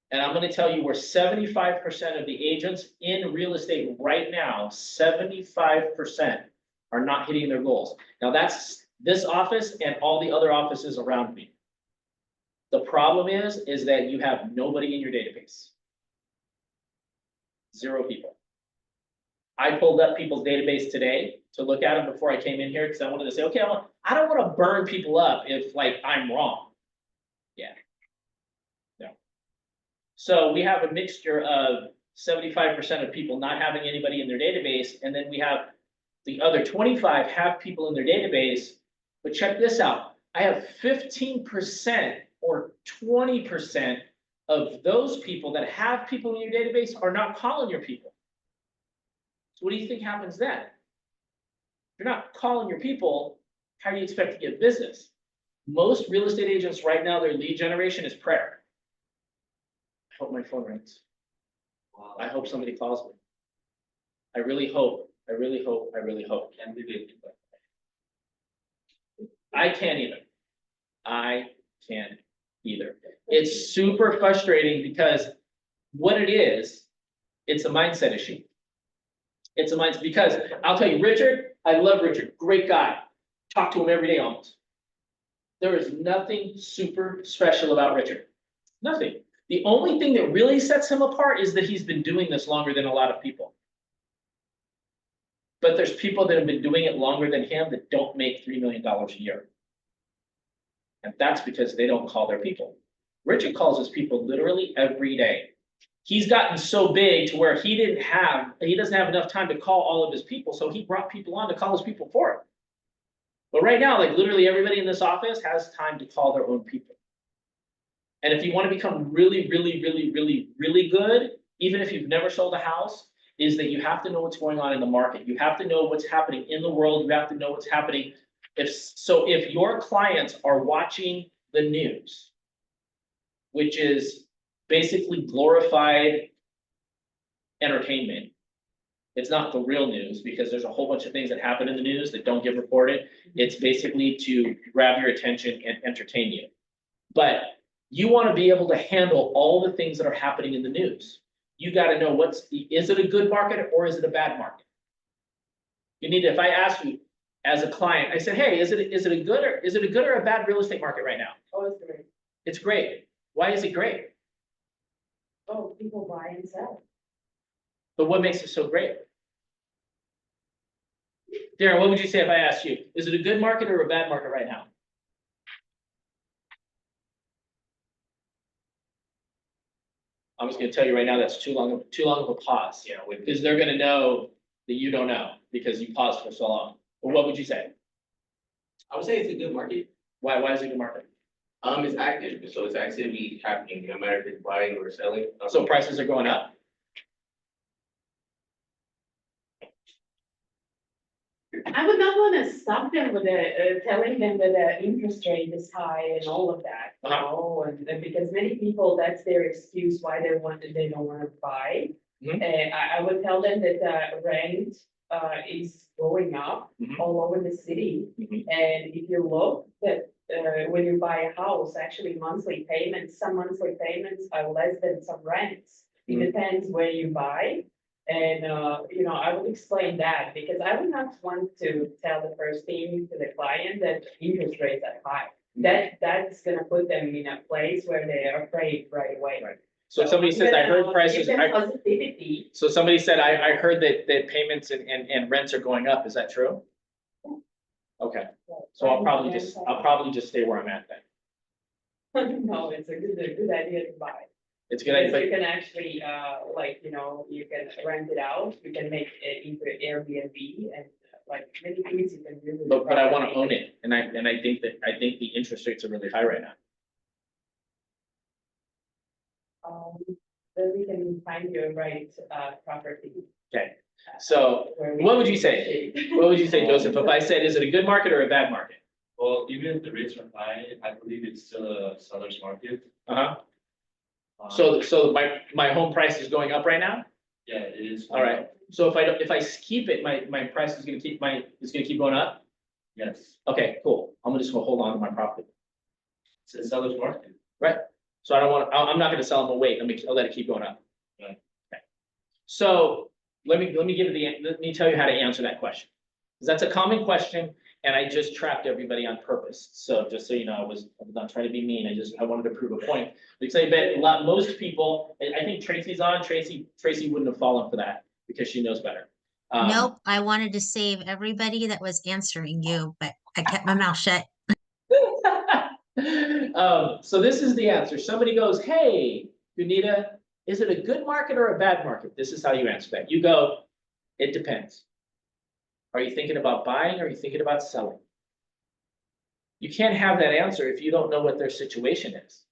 And I'm gonna tell you where 75% of the agents in real estate right now, 75% are not hitting their goals. Now that's this office and all the other offices around me. The problem is that you have nobody in your database. 0 people. I pulled up people's database today to look at them before I came in here because I wanted to say, okay, I don't want to burn people up if like I'm wrong. Yeah. No. So we have a mixture of 75% of people not having anybody in their database, and then we have the other 25 have people in their database. But check this out. I have 15% or 20% of those people that have people in your database are not calling your people. So what do you think happens then? If you're not calling your people, how do you expect to get business? Most real estate agents right now, their lead generation is prayer. I hope my phone rings. Wow. I hope somebody calls me. I really hope. I really hope. I really hope. Can't believe it. I can't either. I can't either. It's super frustrating because what it is, it's a mindset issue. It's a mindset, because I'll tell you, Richard, I love Richard, great guy. Talk to him every day almost. There is nothing super special about Richard. Nothing. The only thing that really sets him apart is that he's been doing this longer than a lot of people. But there's people that have been doing it longer than him that don't make $3 million a year. And that's because they don't call their people. Richard calls his people literally every day. He's gotten so big to where he doesn't have enough time to call all of his people, so he brought people on to call his people for him. But right now, like literally everybody in this office has time to call their own people. And if you want to become really, really, really, really, really good, even if you've never sold a house, is that you have to know what's going on in the market. You have to know what's happening in the world. You have to know what's happening. If your clients are watching the news, which is basically glorified entertainment. It's not the real news because there's a whole bunch of things that happen in the news that don't get reported. It's basically to grab your attention and entertain you. But you want to be able to handle all the things that are happening in the news. You got to know is it a good market or is it a bad market? You need to, if I ask you as a client, I said, hey, is it a good or a bad real estate market right now? Oh, it's great. It's great. Why is it great? Oh, people buy and sell. But what makes it so great? Darren, what would you say if I asked you? Is it a good market or a bad market right now? I'm just gonna tell you right now, that's too long of a pause. Yeah, with Because they're gonna know that you don't know because you paused for so long. But what would you say? I would say it's a good market. Why is it a good market? It's active, so it's activity happening, no matter if it's buying or selling. So prices are going up? I would not wanna stop them with telling them that the interest rate is high and all of that, you Uh-huh. know, and because many people, that's their excuse why they don't wanna buy. Mhm. I would tell them that rent, is going up Mhm. all over the city. Mhm. And if you look that, when you buy a house, actually some monthly payments are less than some rents. It Mhm. depends where you buy. And, you know, I would explain that because I would not want to tell the first thing to the client that interest rates are high. That's gonna put them in a place where they are afraid right away. Right. So somebody I'm says, I gonna, heard prices, give them positivity. so somebody said, I heard that payments and rents are going up. Is that true? Okay, so I'll probably just stay where I'm at then. No, it's a good idea to buy. It's good, Because but you can actually, like, you know, you can rent it out, you can make it into Airbnb and like many things you can do. with the but I wanna property. own it, and I think the interest rates are really high right now. Then we can find you a right, property. Okay, so where we what can would you say? negotiate. What would you say, Joseph, if I said, is it a good market or a bad market? Well, even if the rates are high, I believe it's still a seller's market. Uh-huh, Um, so my home price is going up right now? Yeah, it is. All right, so if I keep it, my price is gonna keep going up? Yes, Okay, cool, I'm gonna just hold on to my property. it's a seller's market. Right, so I don't want, I'm not gonna sell them away, I'll let it keep going up. Right. Okay. So, let me tell you how to answer that question. Because that's a common question, and I just trapped everybody on purpose, so just so you know, I was not trying to be mean, I wanted to prove a point. Because I bet most people, I think Tracy's on, Tracy wouldn't have fallen for that, because she knows better. Nope, I wanted to save everybody that was answering you, but I kept my mouth shut. So this is the answer. Somebody goes, hey, Gunita, is it a good market or a bad market? This is how you answer that. You go, it depends. Are you thinking about buying or are you thinking about selling? You can't have that answer if you don't know what their situation is.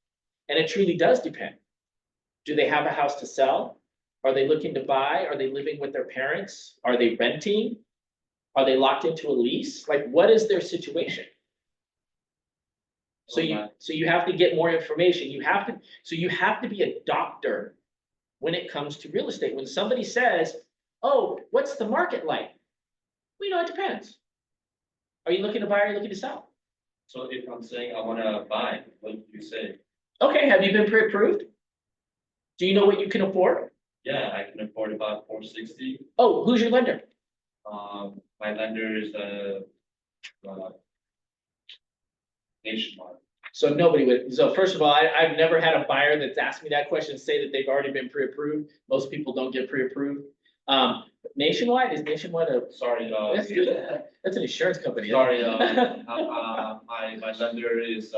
And it truly does depend. Do they have a house to sell? Are they looking to buy? Are they living with their parents? Are they renting? Are they locked into a lease? Like, what is their situation? So you have to get more information. You have to be a doctor when it comes to real estate. When somebody says, oh, what's the market like? Well, it depends. Are you looking to buy or are you looking to sell? So if I'm saying I wanna buy, what do you say? Okay, have you been pre-approved? Do you know what you can afford? Yeah, I can afford about 460. Oh, who's your lender? My lender is Nationwide. So nobody would, so first of all, I've never had a buyer that's asked me that question, say that they've already been pre-approved. Most people don't get pre-approved. Nationwide, is Nationwide a, Sorry, that's an insurance company. isn't it? sorry, my lender is,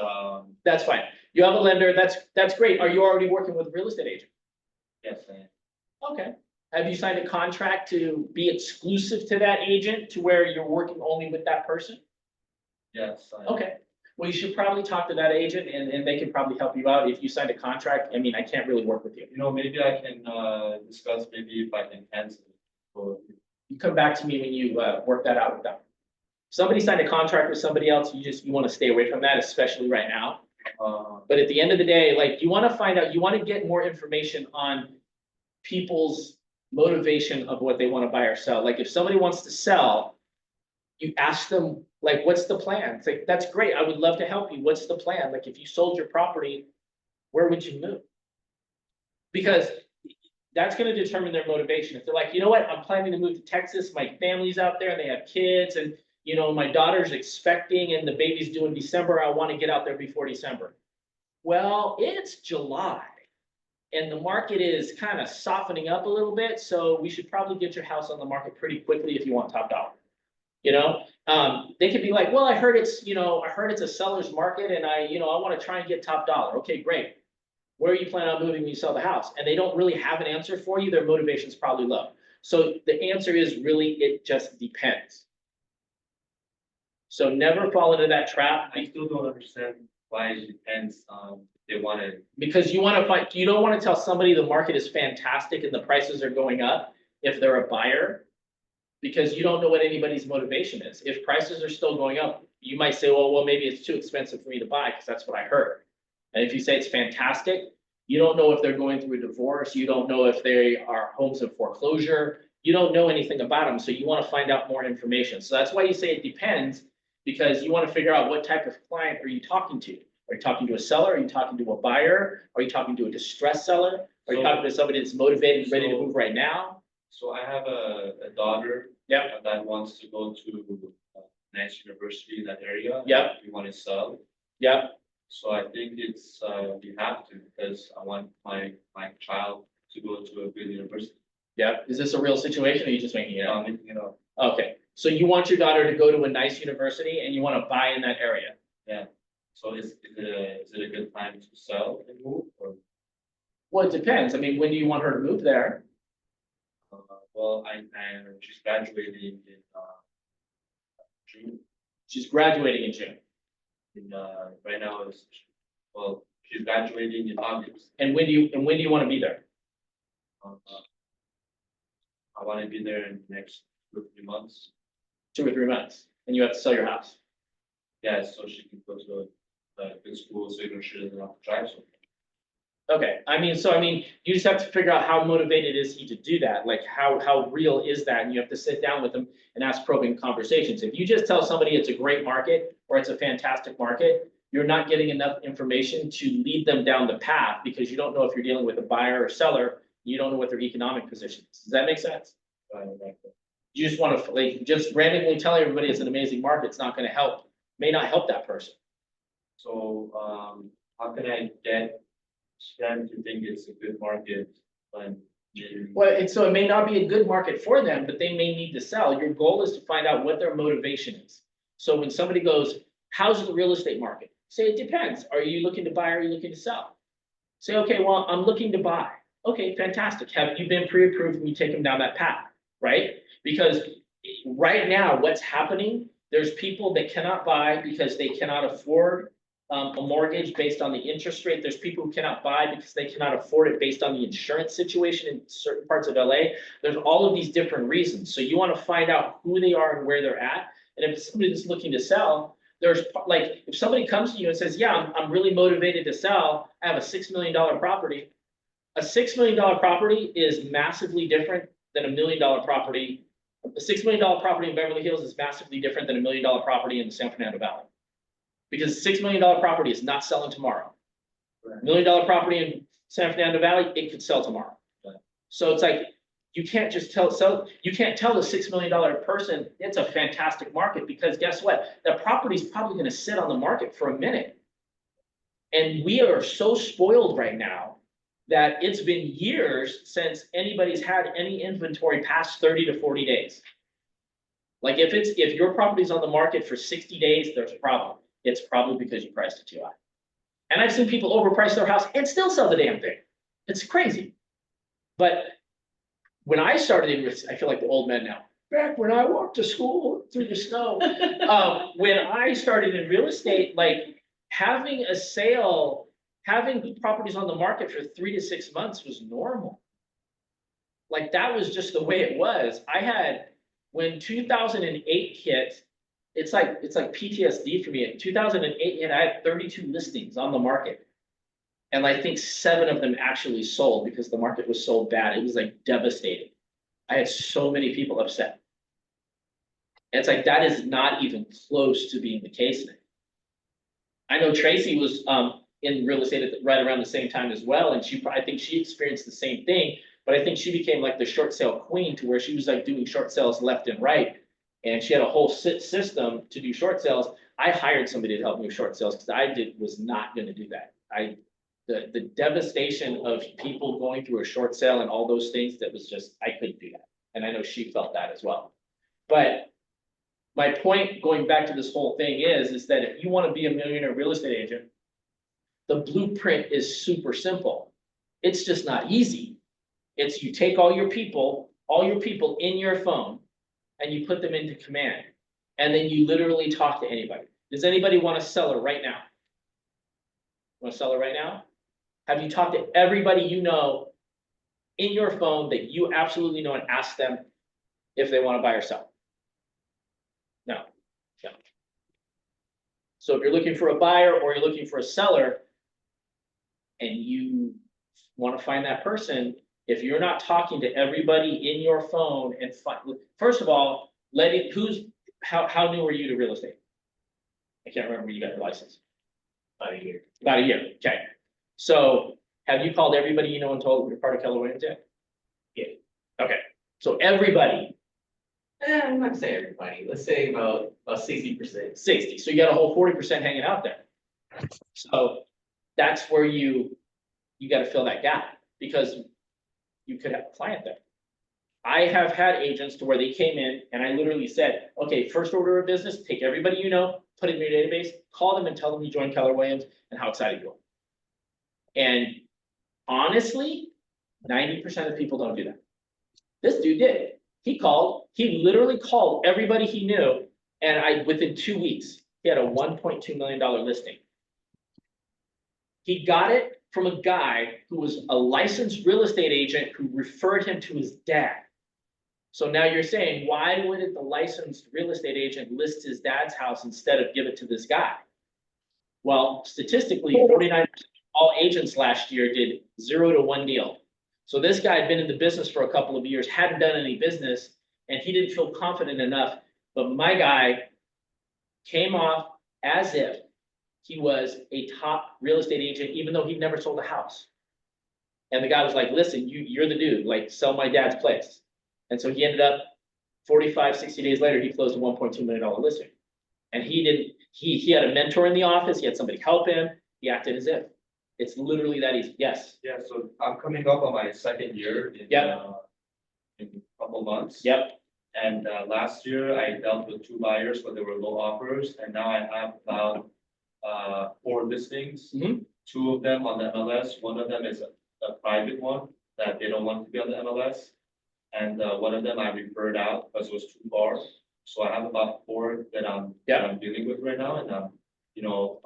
That's fine. You have a lender, that's great. Are you already working with a real estate agent? yes, Okay. Have you signed a contract to be exclusive to that agent to where you're working only with that person? yes. Okay. Well, you should probably talk to that agent and they can probably help you out. If you signed a contract, I mean, I can't really work with you. You know, maybe I can, discuss maybe if I can cancel it. For You come back to me when you, work that out with them. Somebody signed a contract with somebody else, you wanna stay away from that, especially right now. But at the end of the day, like, you wanna find out, you wanna get more information on people's motivation of what they wanna buy or sell. Like, if somebody wants to sell, you ask them, like, what's the plan? It's like, that's great, I would love to help you. What's the plan? Like, if you sold your property, where would you move? Because that's gonna determine their motivation. If they're like, you know what, I'm planning to move to Texas, my family's out there, and they have kids, and, my daughter's expecting and the baby's due in December, I wanna get out there before December. Well, it's July, and the market is kind of softening up a little bit, so we should probably get your house on the market pretty quickly if you want top dollar. They could be like, well, I heard it's a seller's market and I want to try and get top dollar. Okay, great. Where are you planning on moving when you sell the house? And they don't really have an answer for you. Their motivation's probably low. So the answer is really, it just depends. So never fall into that trap. I still don't understand why it depends on they want to. Because you wanna find, you don't wanna tell somebody the market is fantastic and the prices are going up if they're a buyer. Because you don't know what anybody's motivation is. If prices are still going up, you might say, well, maybe it's too expensive for me to buy, because that's what I heard. And if you say it's fantastic, you don't know if they're going through a divorce, you don't know if they are homes of foreclosure, you don't know anything about them, so you wanna find out more information. So that's why you say it depends, because you wanna figure out what type of client are you talking to? Are you talking to a seller? Are you talking to a buyer? Are you talking to a distressed seller? Are you So- talking to somebody that's motivated, and ready to so- move right now? So I have a daughter. Yep. That wants to go to nice university in that area. Yep. We want to sell. Yep, So I think it's, we have to, because I want my child to go to a good university. yep. Is this a real situation, or are you just making it up? You know, Okay, so you want your daughter to go to a nice university and you wanna buy in that area? so is it a good time to sell and move, or? Well, it depends. I mean, when do you want her to move there? Well, she's graduating in, June, She's graduating in June. right now well, she's graduating in August. And when do you wanna be there? I want to be there in the next 2 or 3 months. 2 or 3 months, and you have to sell your house. Yeah, so she can go to a good school, so she doesn't have to drive so. Okay, you just have to figure out how motivated is he to do that, like how real is that, and you have to sit down with him and ask probing conversations. If you just tell somebody it's a great market or it's a fantastic market, you're not getting enough information to lead them down the path, because you don't know if you're dealing with a buyer or seller, you don't know what their economic position is. Does that make sense? You just wanna, like, just randomly telling everybody it's an amazing market, it's not gonna help, may not help that person. So, how can I get them to think it's a good market when? Well, and so it may not be a good market for them, but they may need to sell. Your goal is to find out what their motivation is. So when somebody goes, how's the real estate market? Say, it depends. Are you looking to buy or are you looking to sell? Say, okay, well, I'm looking to buy. Okay, fantastic. Have you been pre-approved and you take them down that path, right? Because right now, what's happening, there's people that cannot buy because they cannot afford a mortgage based on the interest rate. There's people who cannot buy because they cannot afford it based on the insurance situation in certain parts of LA. There's all of these different reasons. So you want to find out who they are and where they're at. And if somebody's looking to sell, there's like, if somebody comes to you and says, yeah, I'm really motivated to sell, I have a $6 million property. A $6 million property is massively different than a $1 million property. A $6 million property in Beverly Hills is massively different than a $1 million property in the San Fernando Valley. Because a $6 million property is not selling tomorrow. $1 million property in San Fernando Valley, it could sell tomorrow. So it's like, you can't just you can't tell the $6 million person it's a fantastic market, because guess what? That property is probably gonna sit on the market for a minute. And we are so spoiled right now that it's been years since anybody's had any inventory past 30 to 40 days. Like if your property's on the market for 60 days, there's a problem. It's probably because you priced it too high. And I've seen people overprice their house and still sell the damn thing. It's crazy. But when I started in, I feel like the old man now. Back when I walked to school through the snow, when I started in real estate, like having a sale, having properties on the market for 3 to 6 months was normal. Like that was just the way it was. When 2008 hit, it's like PTSD for me. In 2008 hit, I had 32 listings on the market. And I think 7 of them actually sold because the market was so bad. It was like devastating. I had so many people upset. And it's like, that is not even close to being the case now. I know Tracy was in real estate right around the same time as well. And I think she experienced the same thing, but I think she became like the short sale queen, to where she was like doing short sales left and right. And she had a whole system to do short sales. I hired somebody to help me with short sales because was not going to do that. The devastation of people going through a short sale and all those things, that was just, I couldn't do that. And I know she felt that as well. But my point going back to this whole thing is that if you want to be a millionaire real estate agent, the blueprint is super simple. It's just not easy. It's you take all your people all your people in your phone and you put them into command. And then you literally talk to anybody. Does anybody want a seller right now? Want a seller right now? Have you talked to everybody you know in your phone that you absolutely know and ask them if they want to buy or sell? No, no. So if you're looking for a buyer or you're looking for a seller and you want to find that person, if you're not talking to everybody in your phone and first of all, how new are you to real estate? I can't remember when you got your license. About a year. About a year, okay. So have you called everybody you know and told them you're part of Keller Williams yet? Yeah. Okay, so everybody, I'm not saying everybody, let's say about 60%. 60, so you got a whole 40% hanging out there. So that's where you got to fill that gap, because you could have a client there. I have had agents to where they came in and I literally said, okay, first order of business, take everybody you know, put it in your database, call them and tell them you joined Keller Williams and how excited you are. And honestly, 90% of people don't do that. This dude did. He literally called everybody he knew, and within 2 weeks, he had a $1.2 million listing. He got it from a guy who was a licensed real estate agent who referred him to his dad. So now you're saying, why wouldn't the licensed real estate agent list his dad's house instead of give it to this guy? Well, statistically, 49% of all agents last year did 0 to 1 deal. So this guy had been in the business for a couple of years, hadn't done any business, and he didn't feel confident enough. But my guy came off as if he was a top real estate agent, even though he'd never sold a house. And the guy was like, listen, you're the dude, like, sell my dad's place. And so he ended up 45, 60 days later, he closed a $1.2 million listing. And he had a mentor in the office, he had somebody help him, he acted as if. It's literally that easy. Yes. Yeah, so I'm coming up on my second year in, in a couple months. Yep. And last year I dealt with 2 buyers, but they were low offers, and now I have about 4 listings. Mhm. 2 of them on the MLS, one of them is a private one that they don't want to be on the MLS. And one of them I referred out because it was too far. So I have about 4 that I'm dealing with right now, and I'm, you know,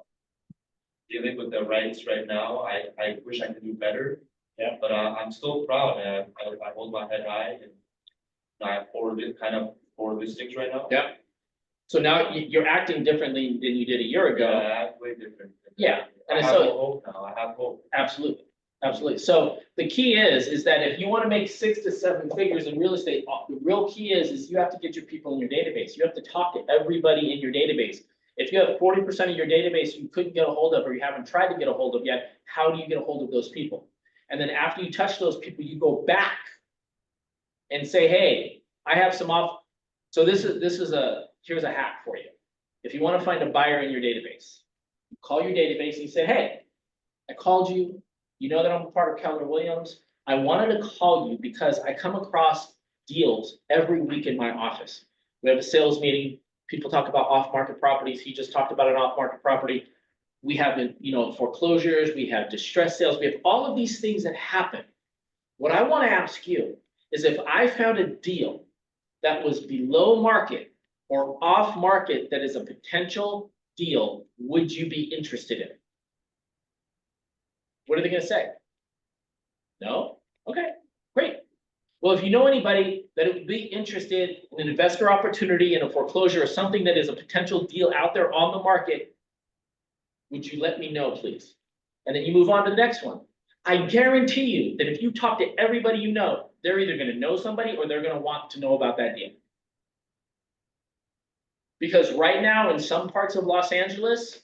dealing with the rights right now. I wish I could do better. Yeah. But I'm still proud, and I hold my head high, and I have 4 listings right now. Yep. So now you're acting differently than you did a year ago. Yeah, I act way different. Yeah, I and have so- hope now. I have hope. Absolutely, absolutely. So the key is that if you want to make 6 to 7 figures in real estate, the real key is you have to get your people in your database. You have to talk to everybody in your database. If you have 40% of your database you couldn't get a hold of or you haven't tried to get a hold of yet, how do you get a hold of those people? And then after you touch those people, you go back and say, hey, I have some off. So here's a hack for you. If you want to find a buyer in your database, you call your database and you say, hey, I called you. You know that I'm a part of Keller Williams. I wanted to call you because I come across deals every week in my office. We have a sales meeting. People talk about off-market properties. He just talked about an off-market property. We have, foreclosures. We have distress sales. We have all of these things that happen. What I want to ask you is if I found a deal that was below market or off market that is a potential deal, would you be interested in it? What are they going to say? No? Okay, great. Well, if you know anybody that would be interested in an investor opportunity in a foreclosure or something that is a potential deal out there on the market, would you let me know, please? And then you move on to the next one. I guarantee you that if you talk to everybody you know, they're either going to know somebody or they're going to want to know about that deal. Because right now in some parts of Los Angeles,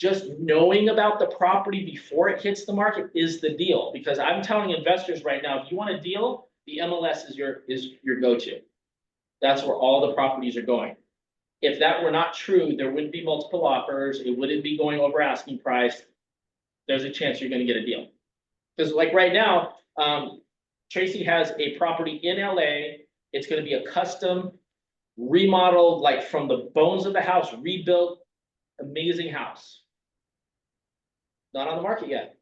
just knowing about the property before it hits the market is the deal. Because I'm telling investors right now, if you want a deal, the MLS is your go-to. That's where all the properties are going. If that were not true, there wouldn't be multiple offers. It wouldn't be going over asking price. There's a chance you're going to get a deal. Because like right now, Tracy has a property in LA. It's going to be a custom remodeled, like from the bones of the house, rebuilt, amazing house. Not on the market yet.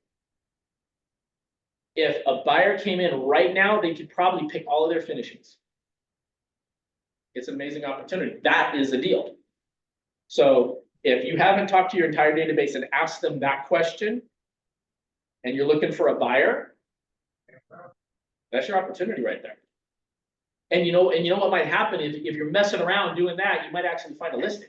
If a buyer came in right now, they could probably pick all of their finishings. It's an amazing opportunity. That is the deal. So if you haven't talked to your entire database and asked them that question, and you're looking for a buyer, that's your opportunity right there. And you know what might happen if you're messing around doing that, you might actually find a listing.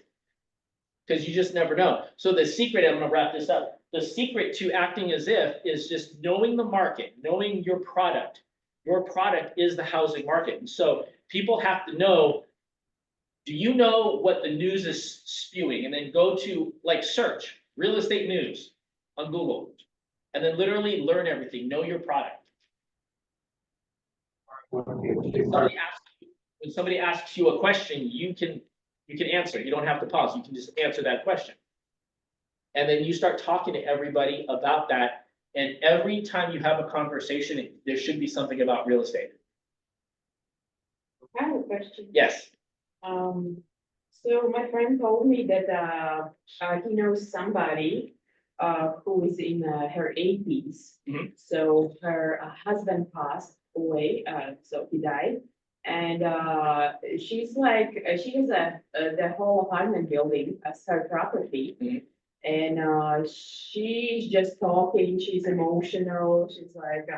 Because you just never know. So the secret, I'm gonna wrap this up. The secret to acting as if is just knowing the market, knowing your product. Your product is the housing market. And so people have to know, do you know what the news is spewing? And then go to like search real estate news on Google. And then literally learn everything, know your product. When somebody asks you a question, you can answer. You don't have to pause. You can just answer that question. And then you start talking to everybody about that. And every time you have a conversation, there should be something about real estate. I have a question. Yes. So my friend told me that, he knows somebody, who is in, her 80s. Mhm. So her husband passed away, so he died. And, she's like, she has the whole apartment building as her property. Mhm. And, she's just talking, she's emotional, she's like,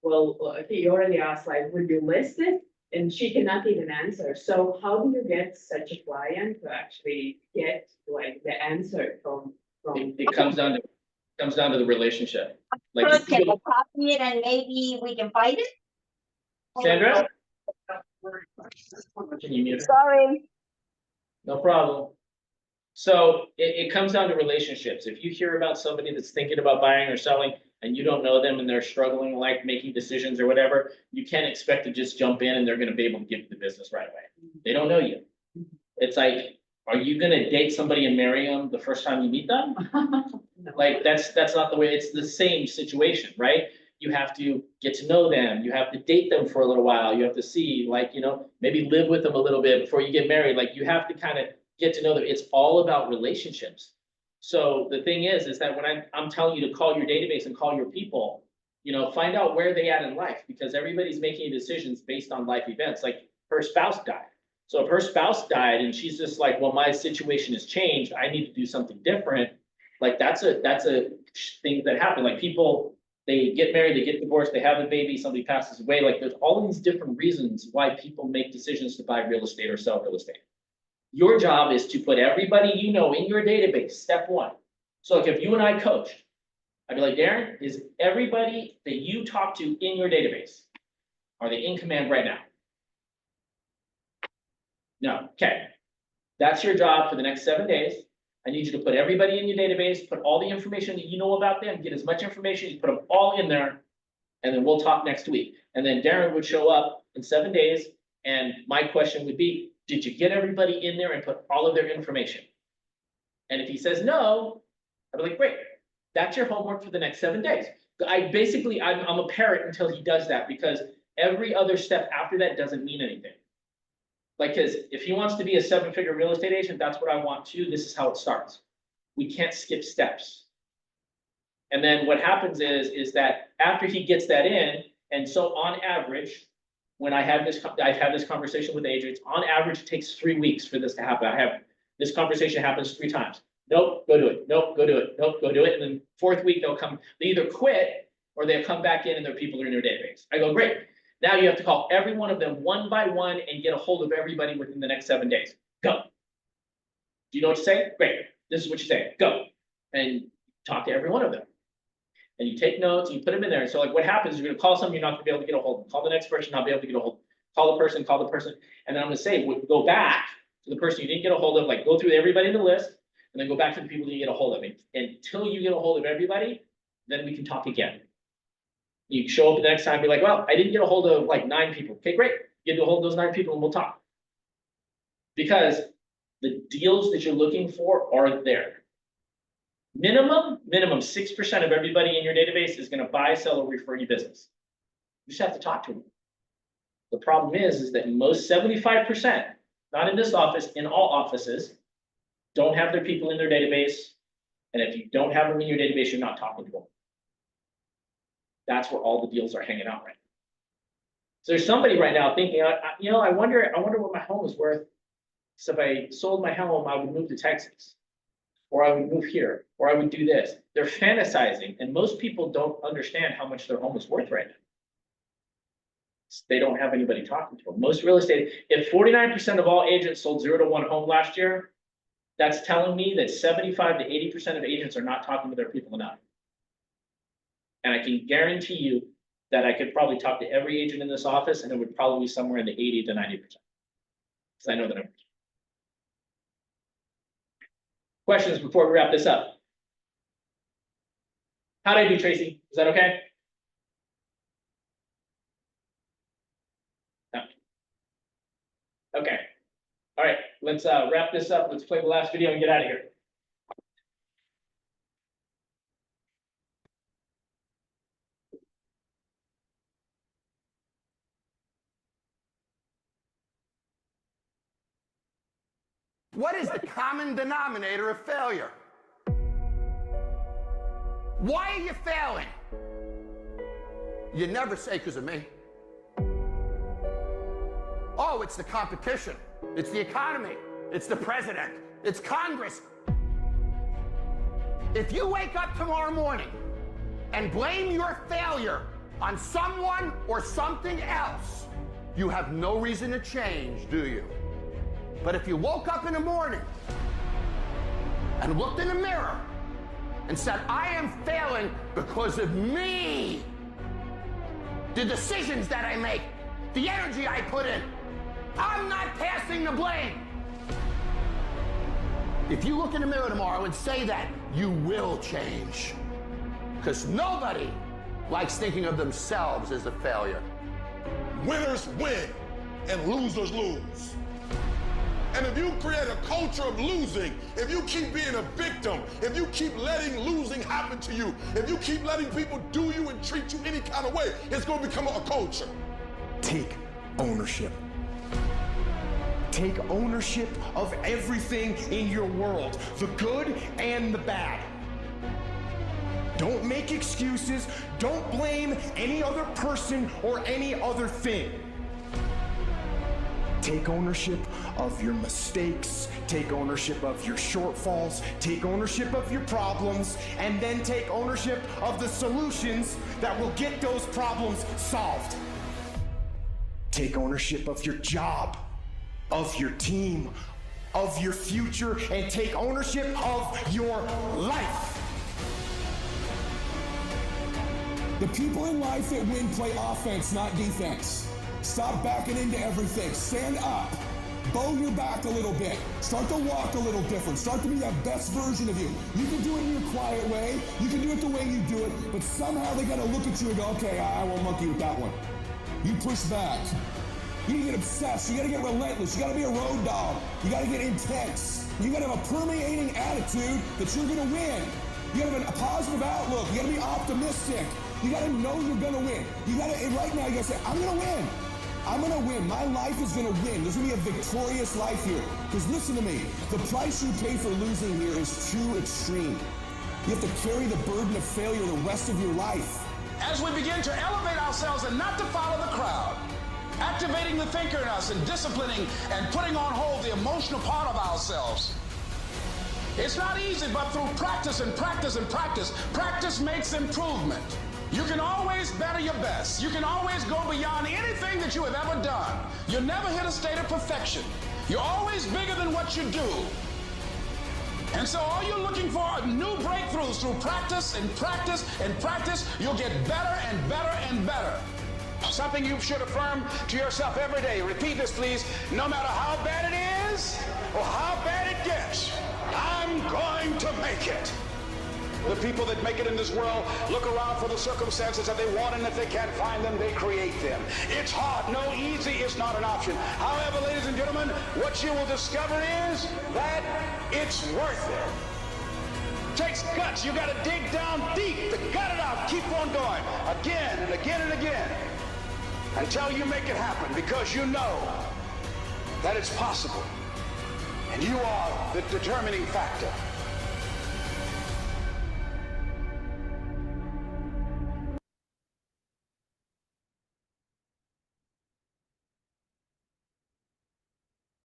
well, he already asked, like, would you list it? And she cannot even answer. So how do you get such a client to actually get like the answer from? It comes down to the relationship. Like First, can I copy it and maybe we can fight it? Sandra? Can you mute her? Sorry. No problem. So it comes down to relationships. If you hear about somebody that's thinking about buying or selling and you don't know them and they're struggling, like making decisions or whatever, you can't expect to just jump in and they're gonna be able to give you the business right away. They don't know you. It's like, are you gonna date somebody and marry them the first time you meet them? No. Like, that's not the way, it's the same situation, right? You have to get to know them, you have to date them for a little while, you have to see, like, maybe live with them a little bit before you get married, like, you have to kind of get to know them, it's all about relationships. So the thing is that when I'm telling you to call your database and call your people, find out where they at in life, because everybody's making decisions based on life events, like her spouse died. So if her spouse died and she's just like, well, my situation has changed, I need to do something different, like that's a thing that happen. Like people, they get married, they get divorced, they have a baby, somebody passes away. Like there's all these different reasons why people make decisions to buy real estate or sell real estate. Your job is to put everybody in your database, step one. So like if you and I coached, I'd be like, Darren, is everybody that you talk to in your database, are they in command right now? No, okay. That's your job for the next 7 days. I need you to put everybody in your database, put all the information that you know about them, get as much information, you put them all in there, and then we'll talk next week. And then Darren would show up in 7 days, and my question would be, did you get everybody in there and put all of their information? And if he says no, I'd be like, great, that's your homework for the next 7 days. I'm a parrot until he does that, because every other step after that doesn't mean anything. Like, because if he wants to be a 7-figure real estate agent, that's what I want too. This is how it starts. We can't skip steps. And then what happens is that after he gets that in, and so on average, when I've had this conversation with agents, on average, it takes 3 weeks for this to happen. This conversation happens 3 times. Nope, go do it. Nope, go do it. Nope, go do it. And then 4th week, they either quit or they'll come back in and their people are in your database. I go, great. Now you have to call every one of them one by one and get a hold of everybody within the next 7 days. Go. Do you know what to say? Great. This is what you say. Go. And talk to every one of them. And you take notes and you put them in there. And so like what happens is you're gonna call someone, you're not gonna be able to get a hold of them. Call the next person, not be able to get a hold of them. Call the person. And then I'm gonna say, go back to the person you didn't get a hold of, like go through everybody in the list, and then go back to the people you get a hold of. Until you get a hold of everybody, then we can talk again. You show up the next time and be like, well, I didn't get a hold of like 9 people. Okay, great. Get a hold of those 9 people and we'll talk. Because the deals that you're looking for are there. Minimum 6% of everybody in your database is going to buy, sell, or refer you business. You just have to talk to them. The problem is that most 75%, not in this office, in all offices, don't have their people in their database. And if you don't have them in your database, you're not talking to them. That's where all the deals are hanging out right now. So there's somebody right now thinking, I wonder what my home is worth. So if I sold my home, I would move to Texas, or I would move here, or I would do this. They're fantasizing, and most people don't understand how much their home is worth right now. They don't have anybody talking to them. Most real estate, if 49% of all agents sold 0 to 1 home last year, that's telling me that 75 to 80% of agents are not talking to their people enough. And I can guarantee you that I could probably talk to every agent in this office, and it would probably be somewhere in the 80 to 90%. Because I know the numbers. Questions before we wrap this up? How'd I do, Tracy? Is that okay? No. Okay. All right, let's wrap this up. Let's play the last video and get out of here. What is the common denominator of failure? Why are you failing? You never say because of me. Oh, it's the competition. It's the economy. It's the president. It's Congress. If you wake up tomorrow morning and blame your failure on someone or something else, you have no reason to change, do you? But if you woke up in the morning and looked in the mirror and said, I am failing because of me, the decisions that I make, the energy I put in, I'm not passing the blame. If you look in the mirror tomorrow and say that, you will change. Because nobody likes thinking of themselves as a failure. Winners win and losers lose. And if you create a culture of losing, if you keep being a victim, if you keep letting losing happen to you, if you keep letting people do you and treat you any kind of way, it's going to become a culture. Take ownership. Take ownership of everything in your world, the good and the bad. Don't make excuses. Don't blame any other person or any other thing. Take ownership of your mistakes, take ownership of your shortfalls, take ownership of your problems, and then take ownership of the solutions that will get those problems solved. Take ownership of your job, of your team, of your future, and take ownership of your life. The people in life that win play offense, not defense. Stop backing into everything. Stand up. Bow your back a little bit. Start to walk a little different. Start to be that best version of you. You can do it in your quiet way. You can do it the way you do it. But somehow they got to look at you and go, okay, I won't monkey with that one. You push back. You need to get obsessed. You got to get relentless. You got to be a road dog. You got to get intense. You got to have a permeating attitude that you're going to win. You got to have a positive outlook. You got to be optimistic. You got to know you're going to win. You got to, right now, you got to say, I'm going to win. I'm going to win. My life is going to win. There's going to be a victorious life here. Because listen to me, the price you pay for losing here is too extreme. You have to carry the burden of failure the rest of your life. As we begin to elevate ourselves and not to follow the crowd, activating the thinker in us and disciplining and putting on hold the emotional part of ourselves. It's not easy, but through practice and practice and practice, practice makes improvement. You can always better your best. You can always go beyond anything that you have ever done. You'll never hit a state of perfection. You're always bigger than what you do. And so all you're looking for are new breakthroughs through practice and practice and practice. You'll get better and better and better. Something you should affirm to yourself every day. Repeat this, please. No matter how bad it is or how bad it gets, I'm going to make it. The people that make it in this world look around for the circumstances that they want, and if they can't find them, they create them. It's hard. No, easy is not an option. However, ladies and gentlemen, what you will discover is that it's worth it. It takes guts. You got to dig down deep to gut it out. Keep on going again and again and again until you make it happen, because you know that it's possible. And you are the determining factor.